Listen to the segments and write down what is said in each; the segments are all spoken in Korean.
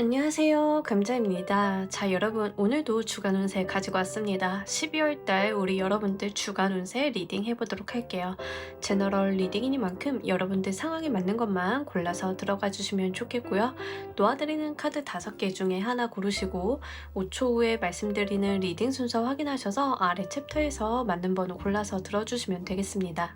안녕하세요. 감자입니다. 자, 여러분, 오늘도 주간 운세 가지고 왔습니다. 12월 달 우리 여러분들 주간 운세 리딩 해보도록 할게요. 제너럴 리딩이니만큼 여러분들 상황에 맞는 것만 골라서 들어가 주시면 좋겠고요. 놓아드리는 카드 5개 중에 하나 고르시고 5초 후에 말씀드리는 리딩 순서 확인하셔서 아래 챕터에서 맞는 번호 골라서 들어주시면 되겠습니다.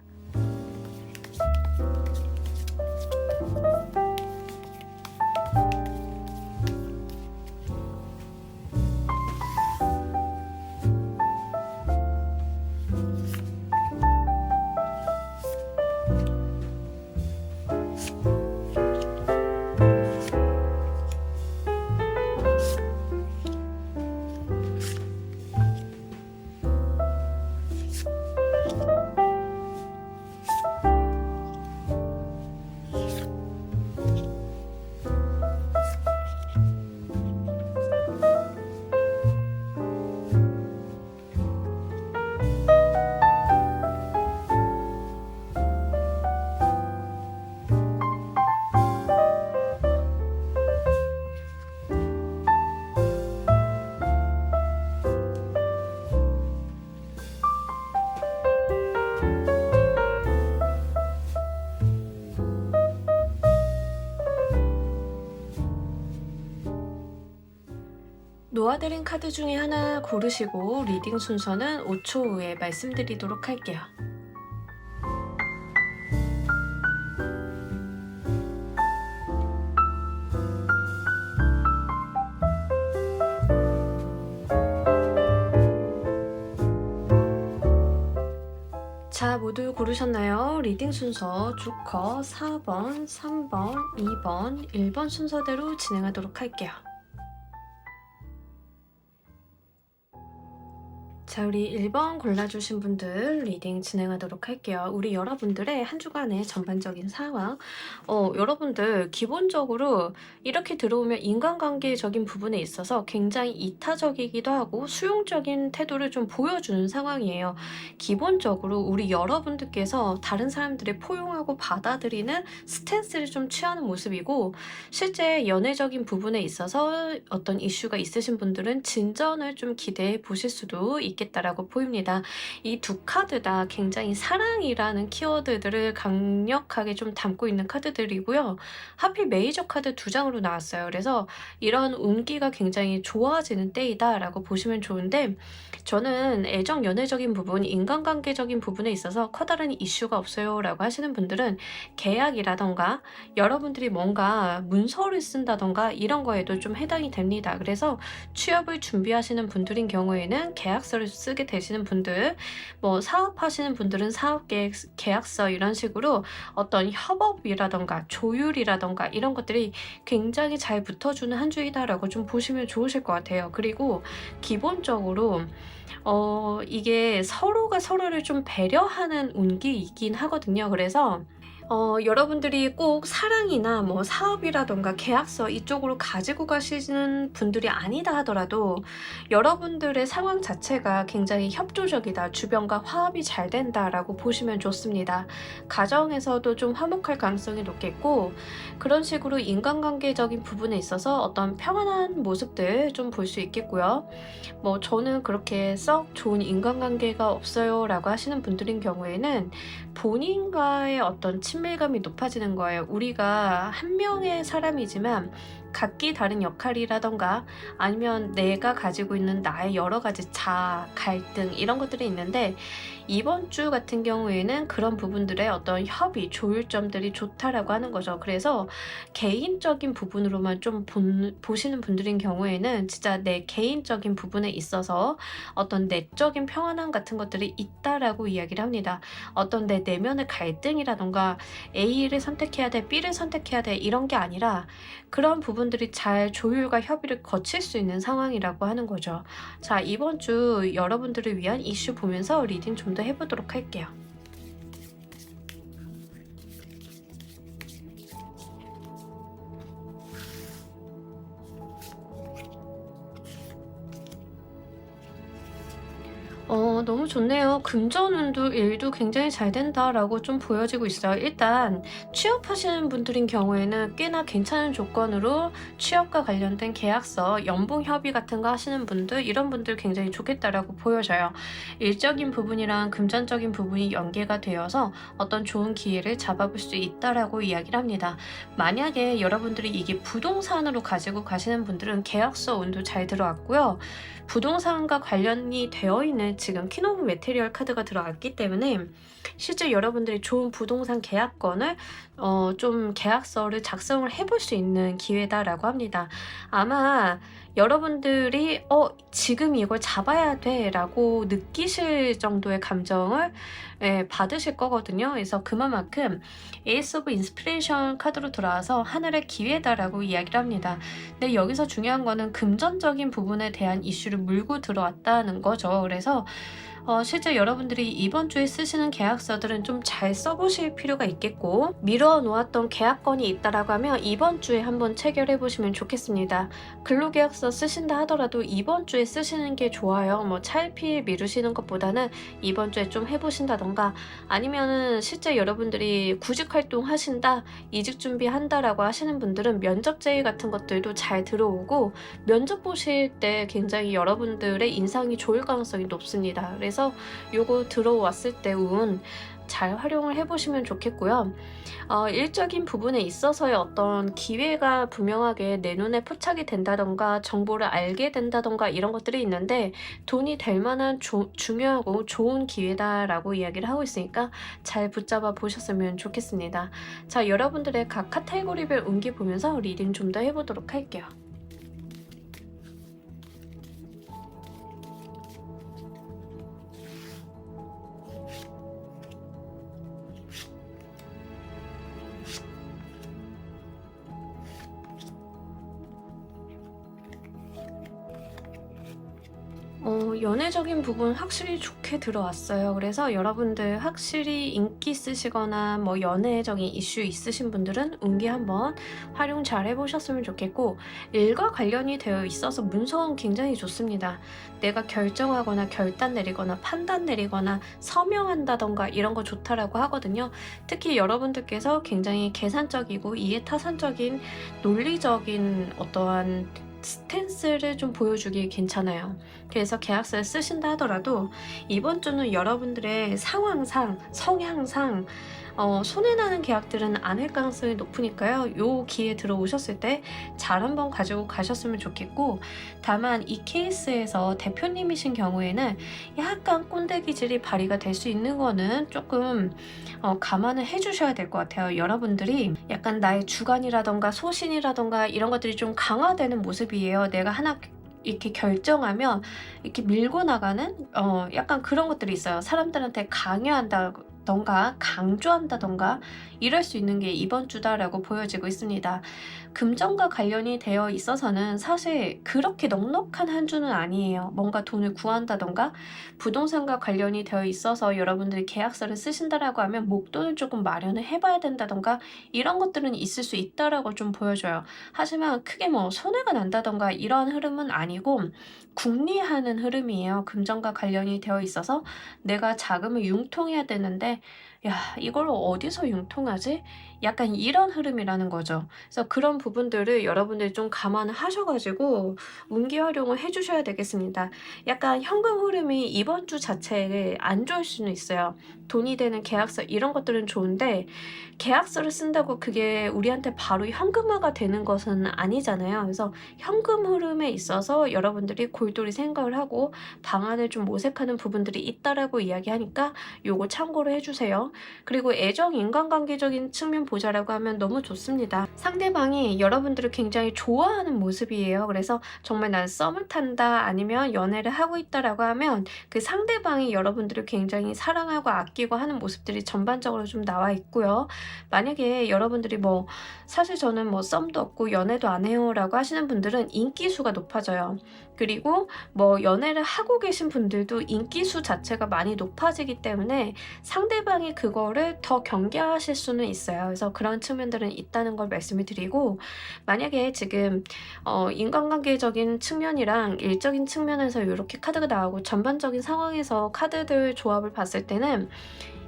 놓아드린 카드 중에 하나 고르시고 리딩 순서는 5초 후에 말씀드리도록 할게요. 자, 모두 고르셨나요? 리딩 순서 조커 4번, 3번, 2번, 1번 순서대로 진행하도록 할게요. 자, 우리 1번 골라주신 분들 리딩 진행하도록 할게요. 우리 여러분들의 한 주간의 전반적인 상황. 여러분들 기본적으로 이렇게 들어오면 인간관계적인 부분에 있어서 굉장히 이타적이기도 하고 수용적인 태도를 좀 보여주는 상황이에요. 기본적으로 우리 여러분들께서 다른 사람들의 포용하고 받아들이는 스탠스를 좀 취하는 모습이고, 실제 연애적인 부분에 있어서 어떤 이슈가 있으신 분들은 진전을 좀 기대해 보실 수도 있겠다라고 보입니다. 이 두 카드 다 굉장히 사랑이라는 키워드들을 강력하게 좀 담고 있는 카드들이고요. 하필 메이저 카드 2장으로 나왔어요. 그래서 이런 운기가 굉장히 좋아지는 때이다라고 보시면 좋은데, 저는 애정 연애적인 부분, 인간관계적인 부분에 있어서 커다란 이슈가 없어요 라고 하시는 분들은 계약이라던가 여러분들이 뭔가 문서를 쓴다던가 이런 거에도 좀 해당이 됩니다. 그래서 취업을 준비하시는 분들인 경우에는 계약서를 쓰게 되시는 분들, 뭐 사업하시는 분들은 계약서 이런 식으로 어떤 협업이라던가 조율이라던가 이런 것들이 굉장히 잘 붙어주는 한 주이다라고 좀 보시면 좋으실 것 같아요. 그리고 기본적으로 이게 서로가 서로를 좀 배려하는 운기이긴 하거든요. 그래서 여러분들이 꼭 사랑이나 뭐 사업이라던가 계약서 이쪽으로 가지고 가시는 분들이 아니다 하더라도 여러분들의 상황 자체가 굉장히 협조적이다, 주변과 화합이 잘 된다라고 보시면 좋습니다. 가정에서도 좀 화목할 가능성이 높겠고, 그런 식으로 인간관계적인 부분에 있어서 어떤 평안한 모습들 좀 볼 수 있겠고요. 뭐 저는 그렇게 썩 좋은 인간관계가 없어요 라고 하시는 분들인 경우에는 본인과의 어떤 친밀감이 높아지는 거예요. 우리가 한 명의 사람이지만 각기 다른 역할이라던가 아니면 내가 가지고 있는 나의 여러 가지 자아, 갈등 이런 것들이 있는데, 이번 주 같은 경우에는 그런 부분들의 어떤 협의, 조율점들이 좋다라고 하는 거죠. 그래서 개인적인 부분으로만 좀 보시는 분들인 경우에는 진짜 내 개인적인 부분에 있어서 어떤 내적인 평안함 같은 것들이 있다라고 이야기를 합니다. 어떤 내 내면의 갈등이라던가 A를 선택해야 돼, B를 선택해야 돼 이런 게 아니라 그런 부분들이 잘 조율과 협의를 거칠 수 있는 상황이라고 하는 거죠. 자, 이번 주 여러분들을 위한 이슈 보면서 리딩 좀 더 해보도록 할게요. 너무 좋네요. 금전운도 일도 굉장히 잘 된다라고 좀 보여지고 있어요. 일단 취업하시는 분들인 경우에는 꽤나 괜찮은 조건으로 취업과 관련된 계약서, 연봉 협의 같은 거 하시는 분들, 이런 분들 굉장히 좋겠다라고 보여져요. 일적인 부분이랑 금전적인 부분이 연계가 되어서 어떤 좋은 기회를 잡아볼 수 있다라고 이야기를 합니다. 만약에 여러분들이 이게 부동산으로 가지고 가시는 분들은 계약서 운도 잘 들어왔고요. 부동산과 관련이 되어 있는 지금 퀸 오브 메테리얼 카드가 들어왔기 때문에 실제 여러분들이 좋은 부동산 계약권을 좀 계약서를 작성을 해볼 수 있는 기회다라고 합니다. 아마 여러분들이 지금 이걸 잡아야 돼라고 느끼실 정도의 감정을 받으실 거거든요. 그래서 그만큼 에이스 오브 인스피레이션 카드로 들어와서 하늘의 기회다라고 이야기를 합니다. 근데 여기서 중요한 거는 금전적인 부분에 대한 이슈를 물고 들어왔다는 거죠. 그래서 실제 여러분들이 이번 주에 쓰시는 계약서들은 좀 잘 써보실 필요가 있겠고, 미뤄 놓았던 계약건이 있다라고 하면 이번 주에 한번 체결해 보시면 좋겠습니다. 근로계약서 쓰신다 하더라도 이번 주에 쓰시는 게 좋아요. 뭐 차일피일 미루시는 것보다는 이번 주에 좀 해보신다던가, 아니면은 실제 여러분들이 구직 활동 하신다, 이직 준비한다라고 하시는 분들은 면접 제의 같은 것들도 잘 들어오고, 면접 보실 때 굉장히 여러분들의 인상이 좋을 가능성이 높습니다. 그래서 요거 들어왔을 때 운 잘 활용을 해보시면 좋겠고요. 일적인 부분에 있어서의 어떤 기회가 분명하게 내 눈에 포착이 된다던가 정보를 알게 된다던가 이런 것들이 있는데, 돈이 될 만한 중요하고 좋은 기회다라고 이야기를 하고 있으니까 잘 붙잡아 보셨으면 좋겠습니다. 자, 여러분들의 각 카테고리별 운기 보면서 리딩 좀 더 해보도록 할게요. 연애적인 부분 확실히 좋게 들어왔어요. 그래서 여러분들 확실히 인기 있으시거나 뭐 연애적인 이슈 있으신 분들은 운기 한번 활용 잘 해보셨으면 좋겠고, 일과 관련이 되어 있어서 문서는 굉장히 좋습니다. 내가 결정하거나 결단 내리거나 판단 내리거나 서명한다던가 이런 거 좋다라고 하거든요. 특히 여러분들께서 굉장히 계산적이고 이해타산적인 논리적인 어떠한 스탠스를 좀 보여주기 괜찮아요. 그래서 계약서를 쓰신다 하더라도 이번 주는 여러분들의 상황상, 성향상 손해나는 계약들은 안 할 가능성이 높으니까요. 요 기회 들어오셨을 때 잘 한번 가지고 가셨으면 좋겠고, 다만 이 케이스에서 대표님이신 경우에는 약간 꼰대 기질이 발휘가 될 수 있는 거는 조금 감안을 해주셔야 될 것 같아요. 여러분들이 약간 나의 주관이라던가 소신이라던가 이런 것들이 좀 강화되는 모습이에요. 내가 하나 이렇게 결정하면 이렇게 밀고 나가는 약간 그런 것들이 있어요. 사람들한테 강요한다던가 강조한다던가 이럴 수 있는 게 이번 주다라고 보여지고 있습니다. 금전과 관련이 되어 있어서는 사실 그렇게 넉넉한 한 주는 아니에요. 뭔가 돈을 구한다던가 부동산과 관련이 되어 있어서 여러분들이 계약서를 쓰신다라고 하면 목돈을 조금 마련을 해봐야 된다던가 이런 것들은 있을 수 있다라고 좀 보여줘요. 하지만 크게 뭐 손해가 난다던가 이러한 흐름은 아니고 궁리하는 흐름이에요. 금전과 관련이 되어 있어서 내가 자금을 융통해야 되는데, 야, 이걸 어디서 융통하지? 약간 이런 흐름이라는 거죠. 그래서 그런 부분들을 여러분들이 좀 감안을 하셔가지고 운기 활용을 해주셔야 되겠습니다. 약간 현금 흐름이 이번 주 자체에 안 좋을 수는 있어요. 돈이 되는 계약서 이런 것들은 좋은데, 계약서를 쓴다고 그게 우리한테 바로 현금화가 되는 것은 아니잖아요. 그래서 현금 흐름에 있어서 여러분들이 골똘히 생각을 하고 방안을 좀 모색하는 부분들이 있다라고 이야기하니까 요거 참고로 해주세요. 그리고 애정 인간관계적인 측면 보자라고 하면 너무 좋습니다. 상대방이 여러분들을 굉장히 좋아하는 모습이에요. 그래서 정말 난 썸을 탄다 아니면 연애를 하고 있다라고 하면 그 상대방이 여러분들을 굉장히 사랑하고 아끼고 하는 모습들이 전반적으로 좀 나와 있고요. 만약에 여러분들이 뭐 사실 저는 뭐 썸도 없고 연애도 안 해요 라고 하시는 분들은 인기수가 높아져요. 그리고 뭐 연애를 하고 계신 분들도 인기수 자체가 많이 높아지기 때문에 상대방이 그거를 더 경계하실 수는 있어요. 그래서 그런 측면들은 있다는 걸 말씀을 드리고, 만약에 지금 인간관계적인 측면이랑 일적인 측면에서 이렇게 카드가 나오고 전반적인 상황에서 카드들 조합을 봤을 때는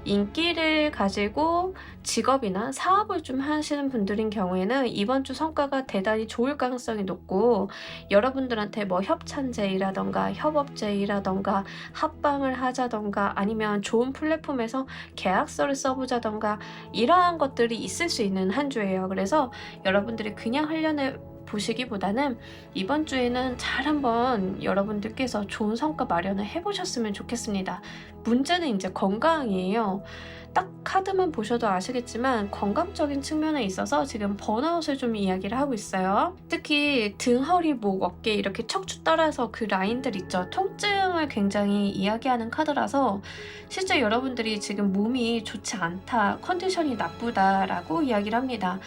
인기를 가지고 직업이나 사업을 좀 하시는 분들인 경우에는 이번 주 성과가 대단히 좋을 가능성이 높고, 여러분들한테 뭐 협찬제의라던가 협업제의라던가 합방을 하자던가 아니면 좋은 플랫폼에서 계약서를 써보자던가 이러한 것들이 있을 수 있는 한 주예요. 그래서 여러분들이 그냥 하려는 보시기보다는 이번 주에는 잘 한번 여러분들께서 좋은 성과 마련을 해보셨으면 좋겠습니다. 문제는 이제 건강이에요. 딱 카드만 보셔도 아시겠지만 건강적인 측면에 있어서 지금 번아웃을 좀 이야기를 하고 있어요. 특히 등, 허리, 목, 어깨 이렇게 척추 따라서 그 라인들 있죠. 통증을 굉장히 이야기하는 카드라서 실제 여러분들이 지금 몸이 좋지 않다, 컨디션이 나쁘다라고 이야기를 합니다.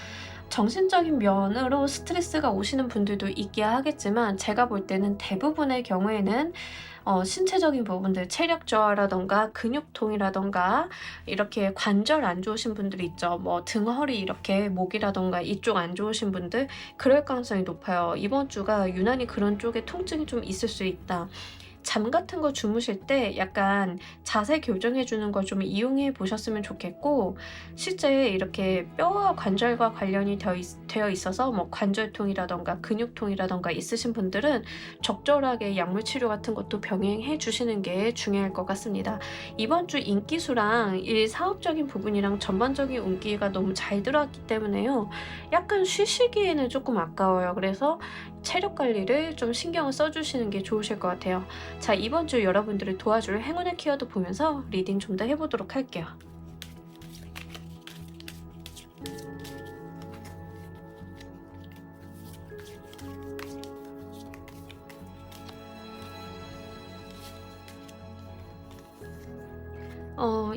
정신적인 면으로 스트레스가 오시는 분들도 있기야 하겠지만, 제가 볼 때는 대부분의 경우에는 신체적인 부분들, 체력 저하라던가 근육통이라던가 이렇게 관절 안 좋으신 분들이 있죠. 뭐 등, 허리 이렇게 목이라던가 이쪽 안 좋으신 분들, 그럴 가능성이 높아요. 이번 주가 유난히 그런 쪽에 통증이 좀 있을 수 있다. 잠 같은 거 주무실 때 약간 자세 교정해 주는 걸 좀 이용해 보셨으면 좋겠고, 실제 이렇게 뼈와 관절과 관련이 되어 있어서 뭐 관절통이라던가 근육통이라던가 있으신 분들은 적절하게 약물 치료 같은 것도 병행해 주시는 게 중요할 것 같습니다. 이번 주 인기수랑 일 사업적인 부분이랑 전반적인 운기가 너무 잘 들어왔기 때문에요. 약간 쉬시기에는 조금 아까워요. 그래서 체력 관리를 좀 신경을 써주시는 게 좋으실 것 같아요. 자, 이번 주 여러분들을 도와줄 행운의 키워드 보면서 리딩 좀 더 해보도록 할게요.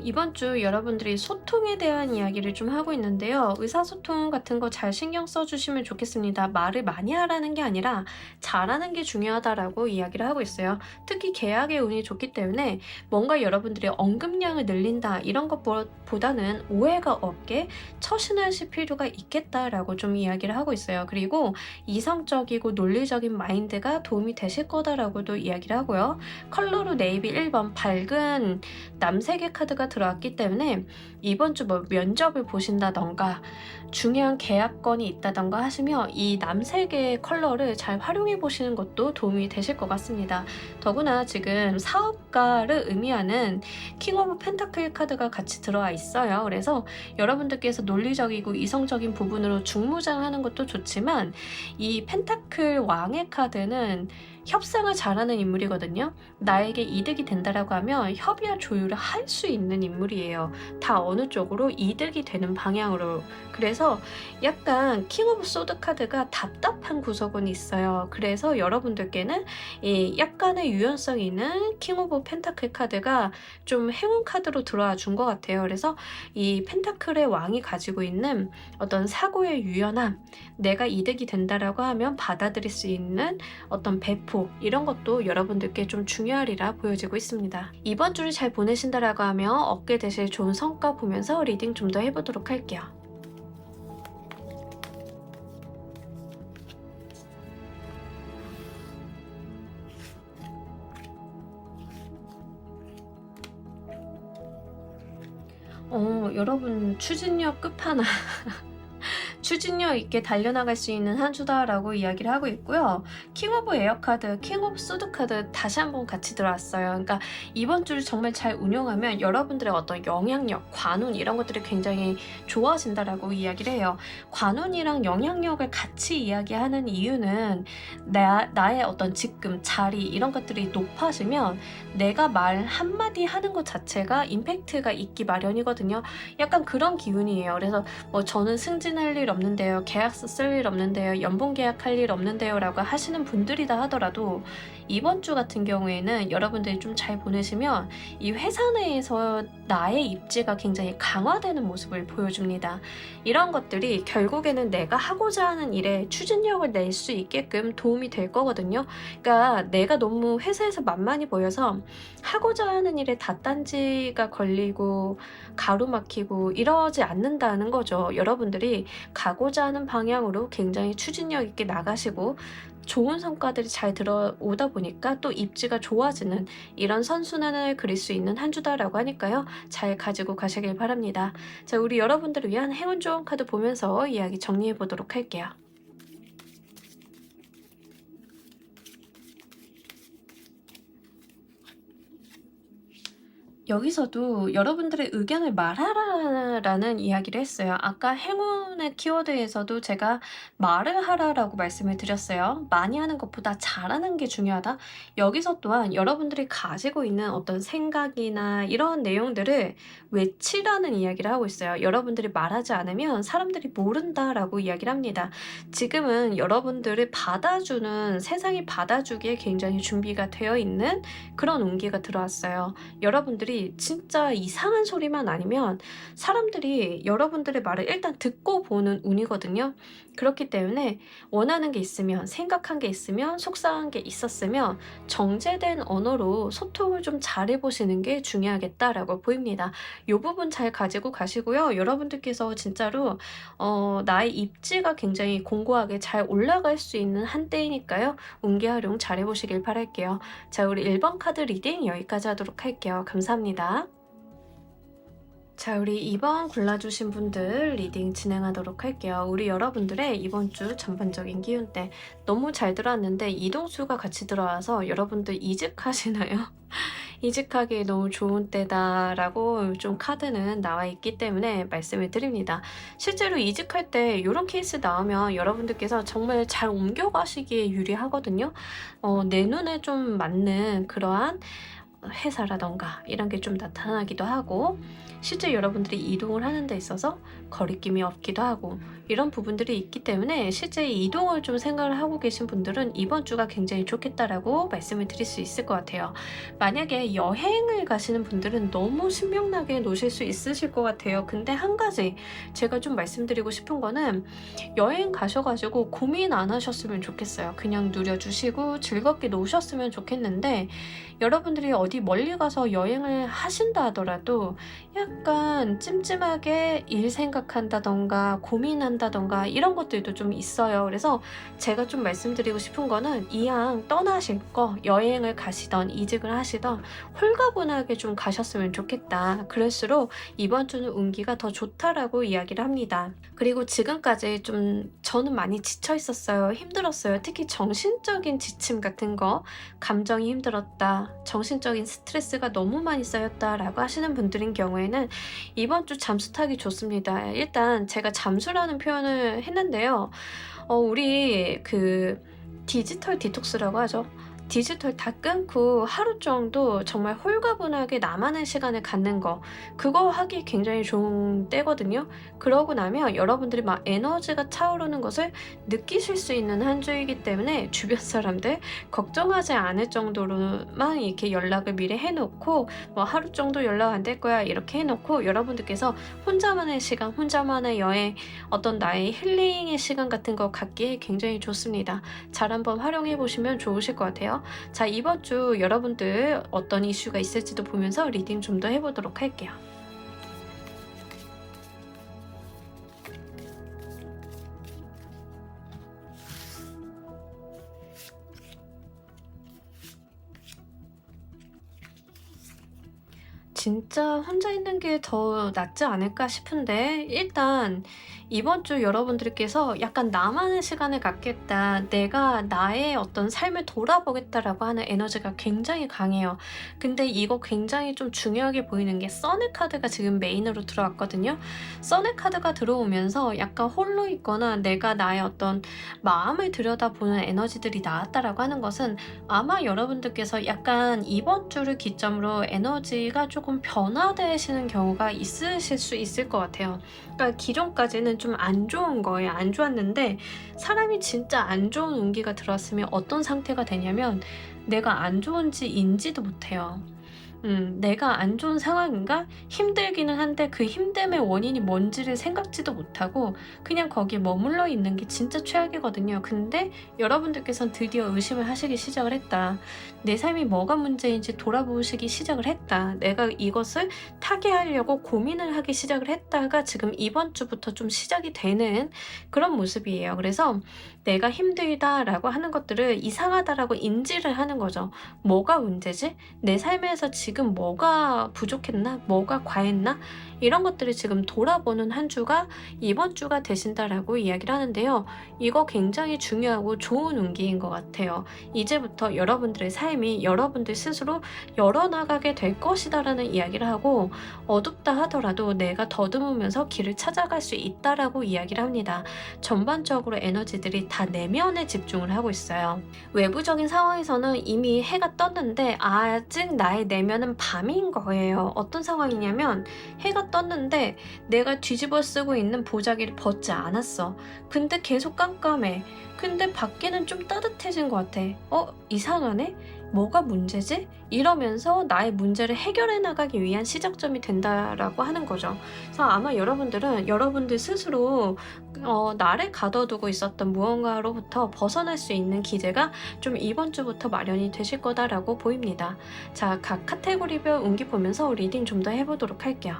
이번 주 여러분들이 소통에 대한 이야기를 좀 하고 있는데요. 의사소통 같은 거 잘 신경 써주시면 좋겠습니다. 말을 많이 하라는 게 아니라 잘하는 게 중요하다라고 이야기를 하고 있어요. 특히 계약의 운이 좋기 때문에 뭔가 여러분들이 언급량을 늘린다 이런 것보다는 오해가 없게 처신하실 필요가 있겠다라고 좀 이야기를 하고 있어요. 그리고 이성적이고 논리적인 마인드가 도움이 되실 거다라고도 이야기를 하고요. 컬러로 네이비 1번 밝은 남색의 카드가 들어왔기 때문에 이번 주 뭐 면접을 보신다던가 중요한 계약건이 있다던가 하시면 이 남색의 컬러를 잘 활용해 보시는 것도 도움이 되실 것 같습니다. 더구나 지금 사업가를 의미하는 킹 오브 펜타클 카드가 같이 들어와 있어요. 그래서 여러분들께서 논리적이고 이성적인 부분으로 중무장하는 것도 좋지만, 이 펜타클 왕의 카드는 협상을 잘하는 인물이거든요. 나에게 이득이 된다라고 하면 협의와 조율을 할 수 있는 인물이에요. 다 어느 쪽으로 이득이 되는 방향으로. 그래서 약간 킹 오브 소드 카드가 답답한 구석은 있어요. 그래서 여러분들께는 이 약간의 유연성이 있는 킹 오브 펜타클 카드가 좀 행운 카드로 들어와 준 것 같아요. 그래서 이 펜타클의 왕이 가지고 있는 어떤 사고의 유연함, 내가 이득이 된다라고 하면 받아들일 수 있는 어떤 배포, 이런 것도 여러분들께 좀 중요하리라 보여지고 있습니다. 이번 주를 잘 보내신다라고 하면 얻게 되실 좋은 성과 보면서 리딩 좀 더 해보도록 할게요. 여러분 추진력 끝판왕 추진력 있게 달려나갈 수 있는 한 주다라고 이야기를 하고 있고요. 킹 오브 에어 카드, 킹 오브 소드 카드 다시 한번 같이 들어왔어요. 그러니까 이번 주를 정말 잘 운용하면 여러분들의 어떤 영향력, 관운 이런 것들이 굉장히 좋아진다라고 이야기를 해요. 관운이랑 영향력을 같이 이야기하는 이유는 나의 어떤 직급, 자리 이런 것들이 높아지면 내가 말 한마디 하는 것 자체가 임팩트가 있기 마련이거든요. 약간 그런 기운이에요. 그래서 뭐 저는 승진할 일 없는 없는데요, 계약서 쓸 일 없는데요, 연봉 계약할 일 없는데요 라고 하시는 분들이다 하더라도 이번 주 같은 경우에는 여러분들이 좀 잘 보내시면 이 회사 내에서 나의 입지가 굉장히 강화되는 모습을 보여줍니다. 이런 것들이 결국에는 내가 하고자 하는 일에 추진력을 낼 수 있게끔 도움이 될 거거든요. 그러니까 내가 너무 회사에서 만만히 보여서 하고자 하는 일에 닷단지가 걸리고 가로막히고 이러지 않는다는 거죠. 여러분들이 가고자 하는 방향으로 굉장히 추진력 있게 나가시고 좋은 성과들이 잘 들어오다 보니까 또 입지가 좋아지는 이런 선순환을 그릴 수 있는 한 주다라고 하니까요. 잘 가지고 가시길 바랍니다. 자, 우리 여러분들을 위한 행운 좋은 카드 보면서 이야기 정리해 보도록 할게요. 여기서도 여러분들의 의견을 말하라라는 이야기를 했어요. 아까 행운의 키워드에서도 제가 말을 하라라고 말씀을 드렸어요. 많이 하는 것보다 잘하는 게 중요하다. 여기서 또한 여러분들이 가지고 있는 어떤 생각이나 이런 내용들을 외치라는 이야기를 하고 있어요. 여러분들이 말하지 않으면 사람들이 모른다라고 이야기를 합니다. 지금은 여러분들을 받아주는, 세상이 받아주기에 굉장히 준비가 되어 있는 그런 운기가 들어왔어요. 여러분들이 진짜 이상한 소리만 아니면 사람들이 여러분들의 말을 일단 듣고 보는 운이거든요. 그렇기 때문에 원하는 게 있으면, 생각한 게 있으면, 속상한 게 있었으면 정제된 언어로 소통을 좀 잘해보시는 게 중요하겠다라고 보입니다. 이 부분 잘 가지고 가시고요. 여러분들께서 진짜로 나의 입지가 굉장히 공고하게 잘 올라갈 수 있는 한때이니까요. 운기 활용 잘해보시길 바랄게요. 자, 우리 1번 카드 리딩 여기까지 하도록 할게요. 감사합니다. 자, 우리 2번 골라주신 분들 리딩 진행하도록 할게요. 우리 여러분들의 이번 주 전반적인 기운대 너무 잘 들어왔는데 이동수가 같이 들어와서 여러분들 이직하시나요? 이직하기 너무 좋은 때다라고 좀 카드는 나와 있기 때문에 말씀을 드립니다. 실제로 이직할 때 이런 케이스 나오면 여러분들께서 정말 잘 옮겨가시기에 유리하거든요. 내 눈에 좀 맞는 그러한 회사라던가 이런 게 좀 나타나기도 하고, 실제 여러분들이 이동을 하는 데 있어서 거리낌이 없기도 하고 이런 부분들이 있기 때문에 실제 이동을 좀 생각을 하고 계신 분들은 이번 주가 굉장히 좋겠다라고 말씀을 드릴 수 있을 것 같아요. 만약에 여행을 가시는 분들은 너무 신명나게 노실 수 있으실 것 같아요. 근데 한 가지 제가 좀 말씀드리고 싶은 거는 여행 가셔가지고 고민 안 하셨으면 좋겠어요. 그냥 누려주시고 즐겁게 노셨으면 좋겠는데, 여러분들이 어디 멀리 가서 여행을 하신다 하더라도 약간 찜찜하게 일 생각한다던가 고민한다던가 이런 것들도 좀 있어요. 그래서 제가 좀 말씀드리고 싶은 거는 이왕 떠나실 거, 여행을 가시던 이직을 하시던 홀가분하게 좀 가셨으면 좋겠다. 그럴수록 이번 주는 운기가 더 좋다라고 이야기를 합니다. 그리고 지금까지 좀 저는 많이 지쳐 있었어요. 힘들었어요. 특히 정신적인 지침 같은 거, 감정이 힘들었다, 정신적인 스트레스가 너무 많이 쌓였다라고 하시는 분들인 경우에는 이번 주 잠수 타기 좋습니다. 일단 제가 잠수라는 표현을 했는데요. 우리 그 디지털 디톡스라고 하죠. 디지털 다 끊고 하루 정도 정말 홀가분하게 나만의 시간을 갖는 거, 그거 하기 굉장히 좋은 때거든요. 그러고 나면 여러분들이 막 에너지가 차오르는 것을 느끼실 수 있는 한 주이기 때문에 주변 사람들 걱정하지 않을 정도로만 이렇게 연락을 미리 해놓고, 뭐 하루 정도 연락 안 될 거야 이렇게 해놓고 여러분들께서 혼자만의 시간, 혼자만의 여행, 어떤 나의 힐링의 시간 같은 거 갖기에 굉장히 좋습니다. 잘 한번 활용해 보시면 좋으실 것 같아요. 자, 이번 주 여러분들 어떤 이슈가 있을지도 보면서 리딩 좀 더 해보도록 할게요. 진짜 혼자 있는 게 더 낫지 않을까 싶은데, 일단 이번 주 여러분들께서 약간 나만의 시간을 갖겠다, 내가 나의 어떤 삶을 돌아보겠다라고 하는 에너지가 굉장히 강해요. 근데 이거 굉장히 좀 중요하게 보이는 게 써넷 카드가 지금 메인으로 들어왔거든요. 써넷 카드가 들어오면서 약간 홀로 있거나 내가 나의 어떤 마음을 들여다보는 에너지들이 나왔다라고 하는 것은 아마 여러분들께서 약간 이번 주를 기점으로 에너지가 조금 변화되시는 경우가 있으실 수 있을 것 같아요. 그러니까 기존까지는 좀 안 좋은 거예요. 안 좋았는데 사람이 진짜 안 좋은 운기가 들어왔으면 어떤 상태가 되냐면 내가 안 좋은지 인지도 못해요. 내가 안 좋은 상황인가? 힘들기는 한데 그 힘듦의 원인이 뭔지를 생각지도 못하고 그냥 거기에 머물러 있는 게 진짜 최악이거든요. 근데 여러분들께서는 드디어 의심을 하시기 시작을 했다. 내 삶이 뭐가 문제인지 돌아보시기 시작을 했다. 내가 이것을 타개하려고 고민을 하기 시작을 했다가 지금 이번 주부터 좀 시작이 되는 그런 모습이에요. 그래서 내가 힘들다라고 하는 것들을 이상하다라고 인지를 하는 거죠. 뭐가 문제지? 내 삶에서 지금 뭐가 부족했나? 뭐가 과했나? 이런 것들을 지금 돌아보는 한 주가 이번 주가 되신다라고 이야기를 하는데요. 이거 굉장히 중요하고 좋은 운기인 것 같아요. 이제부터 여러분들의 삶이 여러분들 스스로 열어나가게 될 것이다라는 이야기를 하고 어둡다 하더라도 내가 더듬으면서 길을 찾아갈 수 있다라고 이야기를 합니다. 전반적으로 에너지들이 다 내면에 집중을 하고 있어요. 외부적인 상황에서는 이미 해가 떴는데 아직 나의 내면은 밤인 거예요. 어떤 상황이냐면 해가 떴는데 내가 뒤집어 쓰고 있는 보자기를 벗지 않았어. 근데 계속 깜깜해. 근데 밖에는 좀 따뜻해진 것 같아. 이상하네? 뭐가 문제지? 이러면서 나의 문제를 해결해 나가기 위한 시작점이 된다라고 하는 거죠. 그래서 아마 여러분들은 여러분들 스스로 나를 가둬두고 있었던 무언가로부터 벗어날 수 있는 기제가 좀 이번 주부터 마련이 되실 거다라고 보입니다. 자, 각 카테고리별 운기 보면서 리딩 좀 더 해보도록 할게요.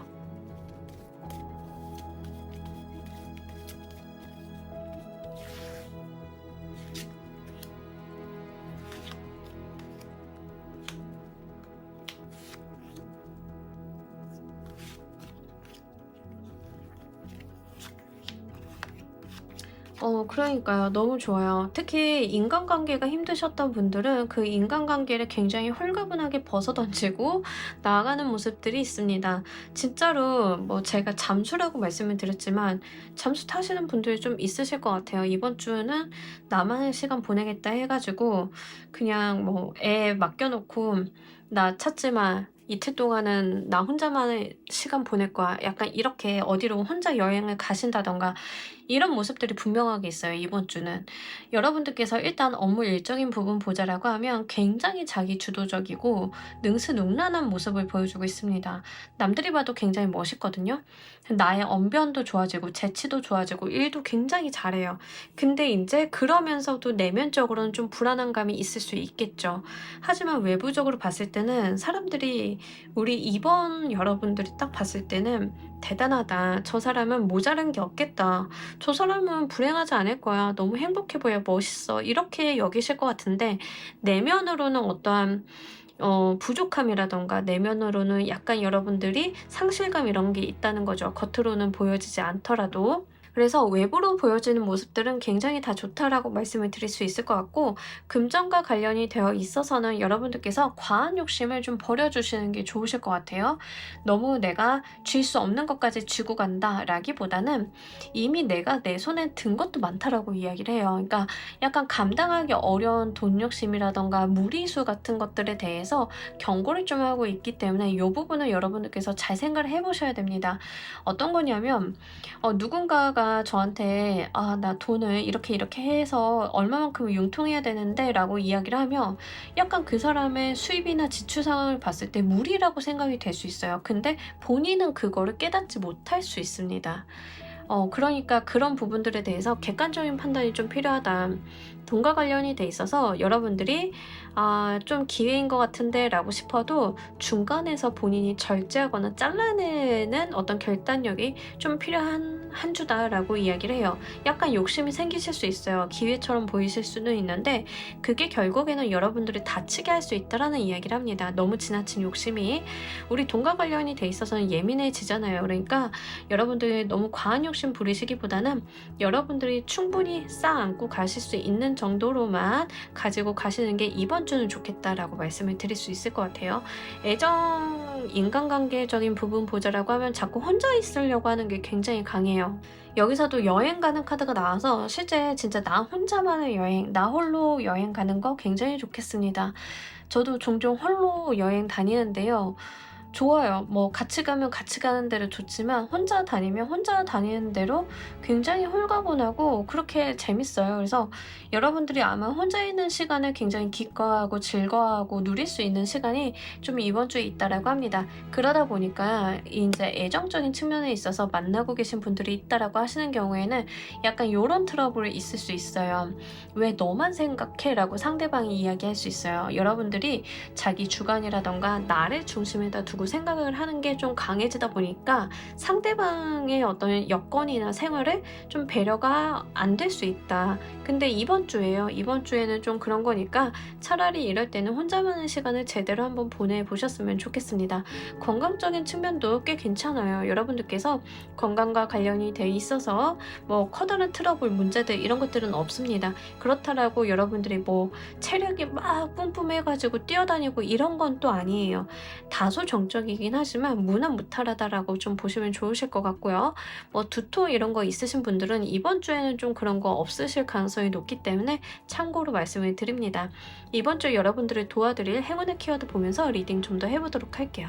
그러니까요. 너무 좋아요. 특히 인간관계가 힘드셨던 분들은 그 인간관계를 굉장히 홀가분하게 벗어던지고 나아가는 모습들이 있습니다. 진짜로 뭐 제가 잠수라고 말씀을 드렸지만 잠수 타시는 분들이 좀 있으실 것 같아요. 이번 주는 나만의 시간 보내겠다 해가지고 그냥 뭐 애 맡겨놓고 나 찾지 마. 이틀 동안은 나 혼자만의 시간 보낼 거야. 약간 이렇게 어디로 혼자 여행을 가신다던가 이런 모습들이 분명하게 있어요. 이번 주는. 여러분들께서 일단 업무 일적인 부분 보자라고 하면 굉장히 자기 주도적이고 능수능란한 모습을 보여주고 있습니다. 남들이 봐도 굉장히 멋있거든요. 나의 언변도 좋아지고 재치도 좋아지고 일도 굉장히 잘해요. 근데 이제 그러면서도 내면적으로는 좀 불안한 감이 있을 수 있겠죠. 하지만 외부적으로 봤을 때는 사람들이 우리 이번 여러분들이 딱 봤을 때는 대단하다. 저 사람은 모자란 게 없겠다. 저 사람은 불행하지 않을 거야. 너무 행복해 보여. 멋있어. 이렇게 여기실 것 같은데 내면으로는 어떠한 부족함이라던가 내면으로는 약간 여러분들이 상실감 이런 게 있다는 거죠. 겉으로는 보여지지 않더라도. 그래서 외부로 보여지는 모습들은 굉장히 다 좋다라고 말씀을 드릴 수 있을 것 같고 금전과 관련이 되어 있어서는 여러분들께서 과한 욕심을 좀 버려주시는 게 좋으실 것 같아요. 너무 내가 쥘 수 없는 것까지 쥐고 간다 라기보다는 이미 내가 내 손에 든 것도 많다라고 이야기를 해요. 그러니까 약간 감당하기 어려운 돈 욕심이라던가 무리수 같은 것들에 대해서 경고를 좀 하고 있기 때문에 이 부분은 여러분들께서 잘 생각을 해보셔야 됩니다. 어떤 거냐면 누군가가 저한테 나 돈을 이렇게 해서 얼마만큼 융통해야 되는데 라고 이야기를 하면 약간 그 사람의 수입이나 지출 상황을 봤을 때 무리라고 생각이 될 수 있어요. 근데 본인은 그거를 깨닫지 못할 수 있습니다. 그러니까 그런 부분들에 대해서 객관적인 판단이 좀 필요하다. 돈과 관련이 돼 있어서 여러분들이 좀 기회인 것 같은데 라고 싶어도 중간에서 본인이 절제하거나 잘라내는 어떤 결단력이 좀 필요한 한 주다라고 이야기를 해요. 약간 욕심이 생기실 수 있어요. 기회처럼 보이실 수는 있는데 그게 결국에는 여러분들이 다치게 할 수 있다라는 이야기를 합니다. 너무 지나친 욕심이 우리 돈과 관련이 돼 있어서는 예민해지잖아요. 그러니까 여러분들이 너무 과한 욕심 부리시기보다는 여러분들이 충분히 쌓아안고 가실 수 있는 정도로만 가지고 가시는 게 이번 주는 좋겠다라고 말씀을 드릴 수 있을 것 같아요. 애정, 인간관계적인 부분 보자라고 하면 자꾸 혼자 있으려고 하는 게 굉장히 강해요. 여기서도 여행 가는 카드가 나와서 실제 진짜 나 혼자만의 여행, 나 홀로 여행 가는 거 굉장히 좋겠습니다. 저도 종종 홀로 여행 다니는데요. 좋아요. 뭐 같이 가면 같이 가는 대로 좋지만 혼자 다니면 혼자 다니는 대로 굉장히 홀가분하고 그렇게 재밌어요. 그래서 여러분들이 아마 혼자 있는 시간을 굉장히 기뻐하고 즐거워하고 누릴 수 있는 시간이 좀 이번 주에 있다라고 합니다. 그러다 보니까 이제 애정적인 측면에 있어서 만나고 계신 분들이 있다라고 하시는 경우에는 약간 요런 트러블이 있을 수 있어요. "왜 너만 생각해?" 라고 상대방이 이야기할 수 있어요. 여러분들이 자기 주관이라든가 나를 중심에다 두고 생각을 하는 게 좀 강해지다 보니까 상대방의 어떤 여건이나 생활에 좀 배려가 안 될 수 있다. 근데 이번 주에요. 이번 주에는 좀 그런 거니까 차라리 이럴 때는 혼자만의 시간을 제대로 한번 보내보셨으면 좋겠습니다. 건강적인 측면도 꽤 괜찮아요. 여러분들께서 건강과 관련이 돼 있어서 뭐 커다란 트러블, 문제들 이런 것들은 없습니다. 그렇다라고 여러분들이 뭐 체력이 막 뿜뿜해가지고 뛰어다니고 이런 건 또 아니에요. 다소 정적이긴 하지만 무난무탈하다라고 좀 보시면 좋으실 것 같고요. 뭐 두통 이런 거 있으신 분들은 이번 주에는 좀 그런 거 없으실 가능성이 높기 때문에 참고로 말씀을 드립니다. 이번 주 여러분들을 도와드릴 행운의 키워드 보면서 리딩 좀 더 해보도록 할게요.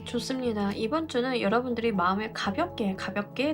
좋습니다. 이번 주는 여러분들이 마음을 가볍게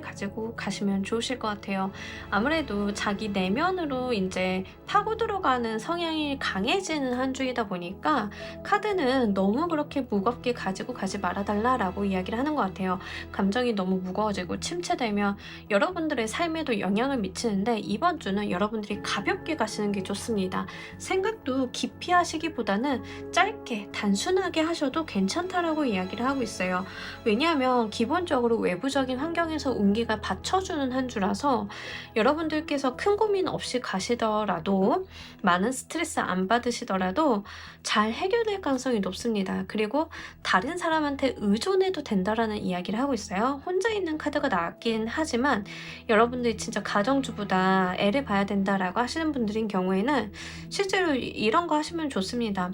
가지고 가시면 좋으실 것 같아요. 아무래도 자기 내면으로 이제 파고 들어가는 성향이 강해지는 한 주이다 보니까 카드는 너무 그렇게 무겁게 가지고 가지 말아달라라고 이야기를 하는 것 같아요. 감정이 너무 무거워지고 침체되면 여러분들의 삶에도 영향을 미치는데 이번 주는 여러분들이 가볍게 가시는 게 좋습니다. 생각도 깊이 하시기보다는 짧게 단순하게 하셔도 괜찮다라고 이야기를 하고 있어요. 왜냐하면 기본적으로 외부적인 환경에서 운기가 받쳐주는 한 주라서 여러분들께서 큰 고민 없이 가시더라도 많은 스트레스 안 받으시더라도 잘 해결될 가능성이 높습니다. 그리고 다른 사람한테 의존해도 된다라는 이야기를 하고 있어요. 혼자 있는 카드가 나왔긴 하지만 여러분들이 진짜 가정주부다, 애를 봐야 된다라고 하시는 분들인 경우에는 실제로 이런 거 하시면 좋습니다.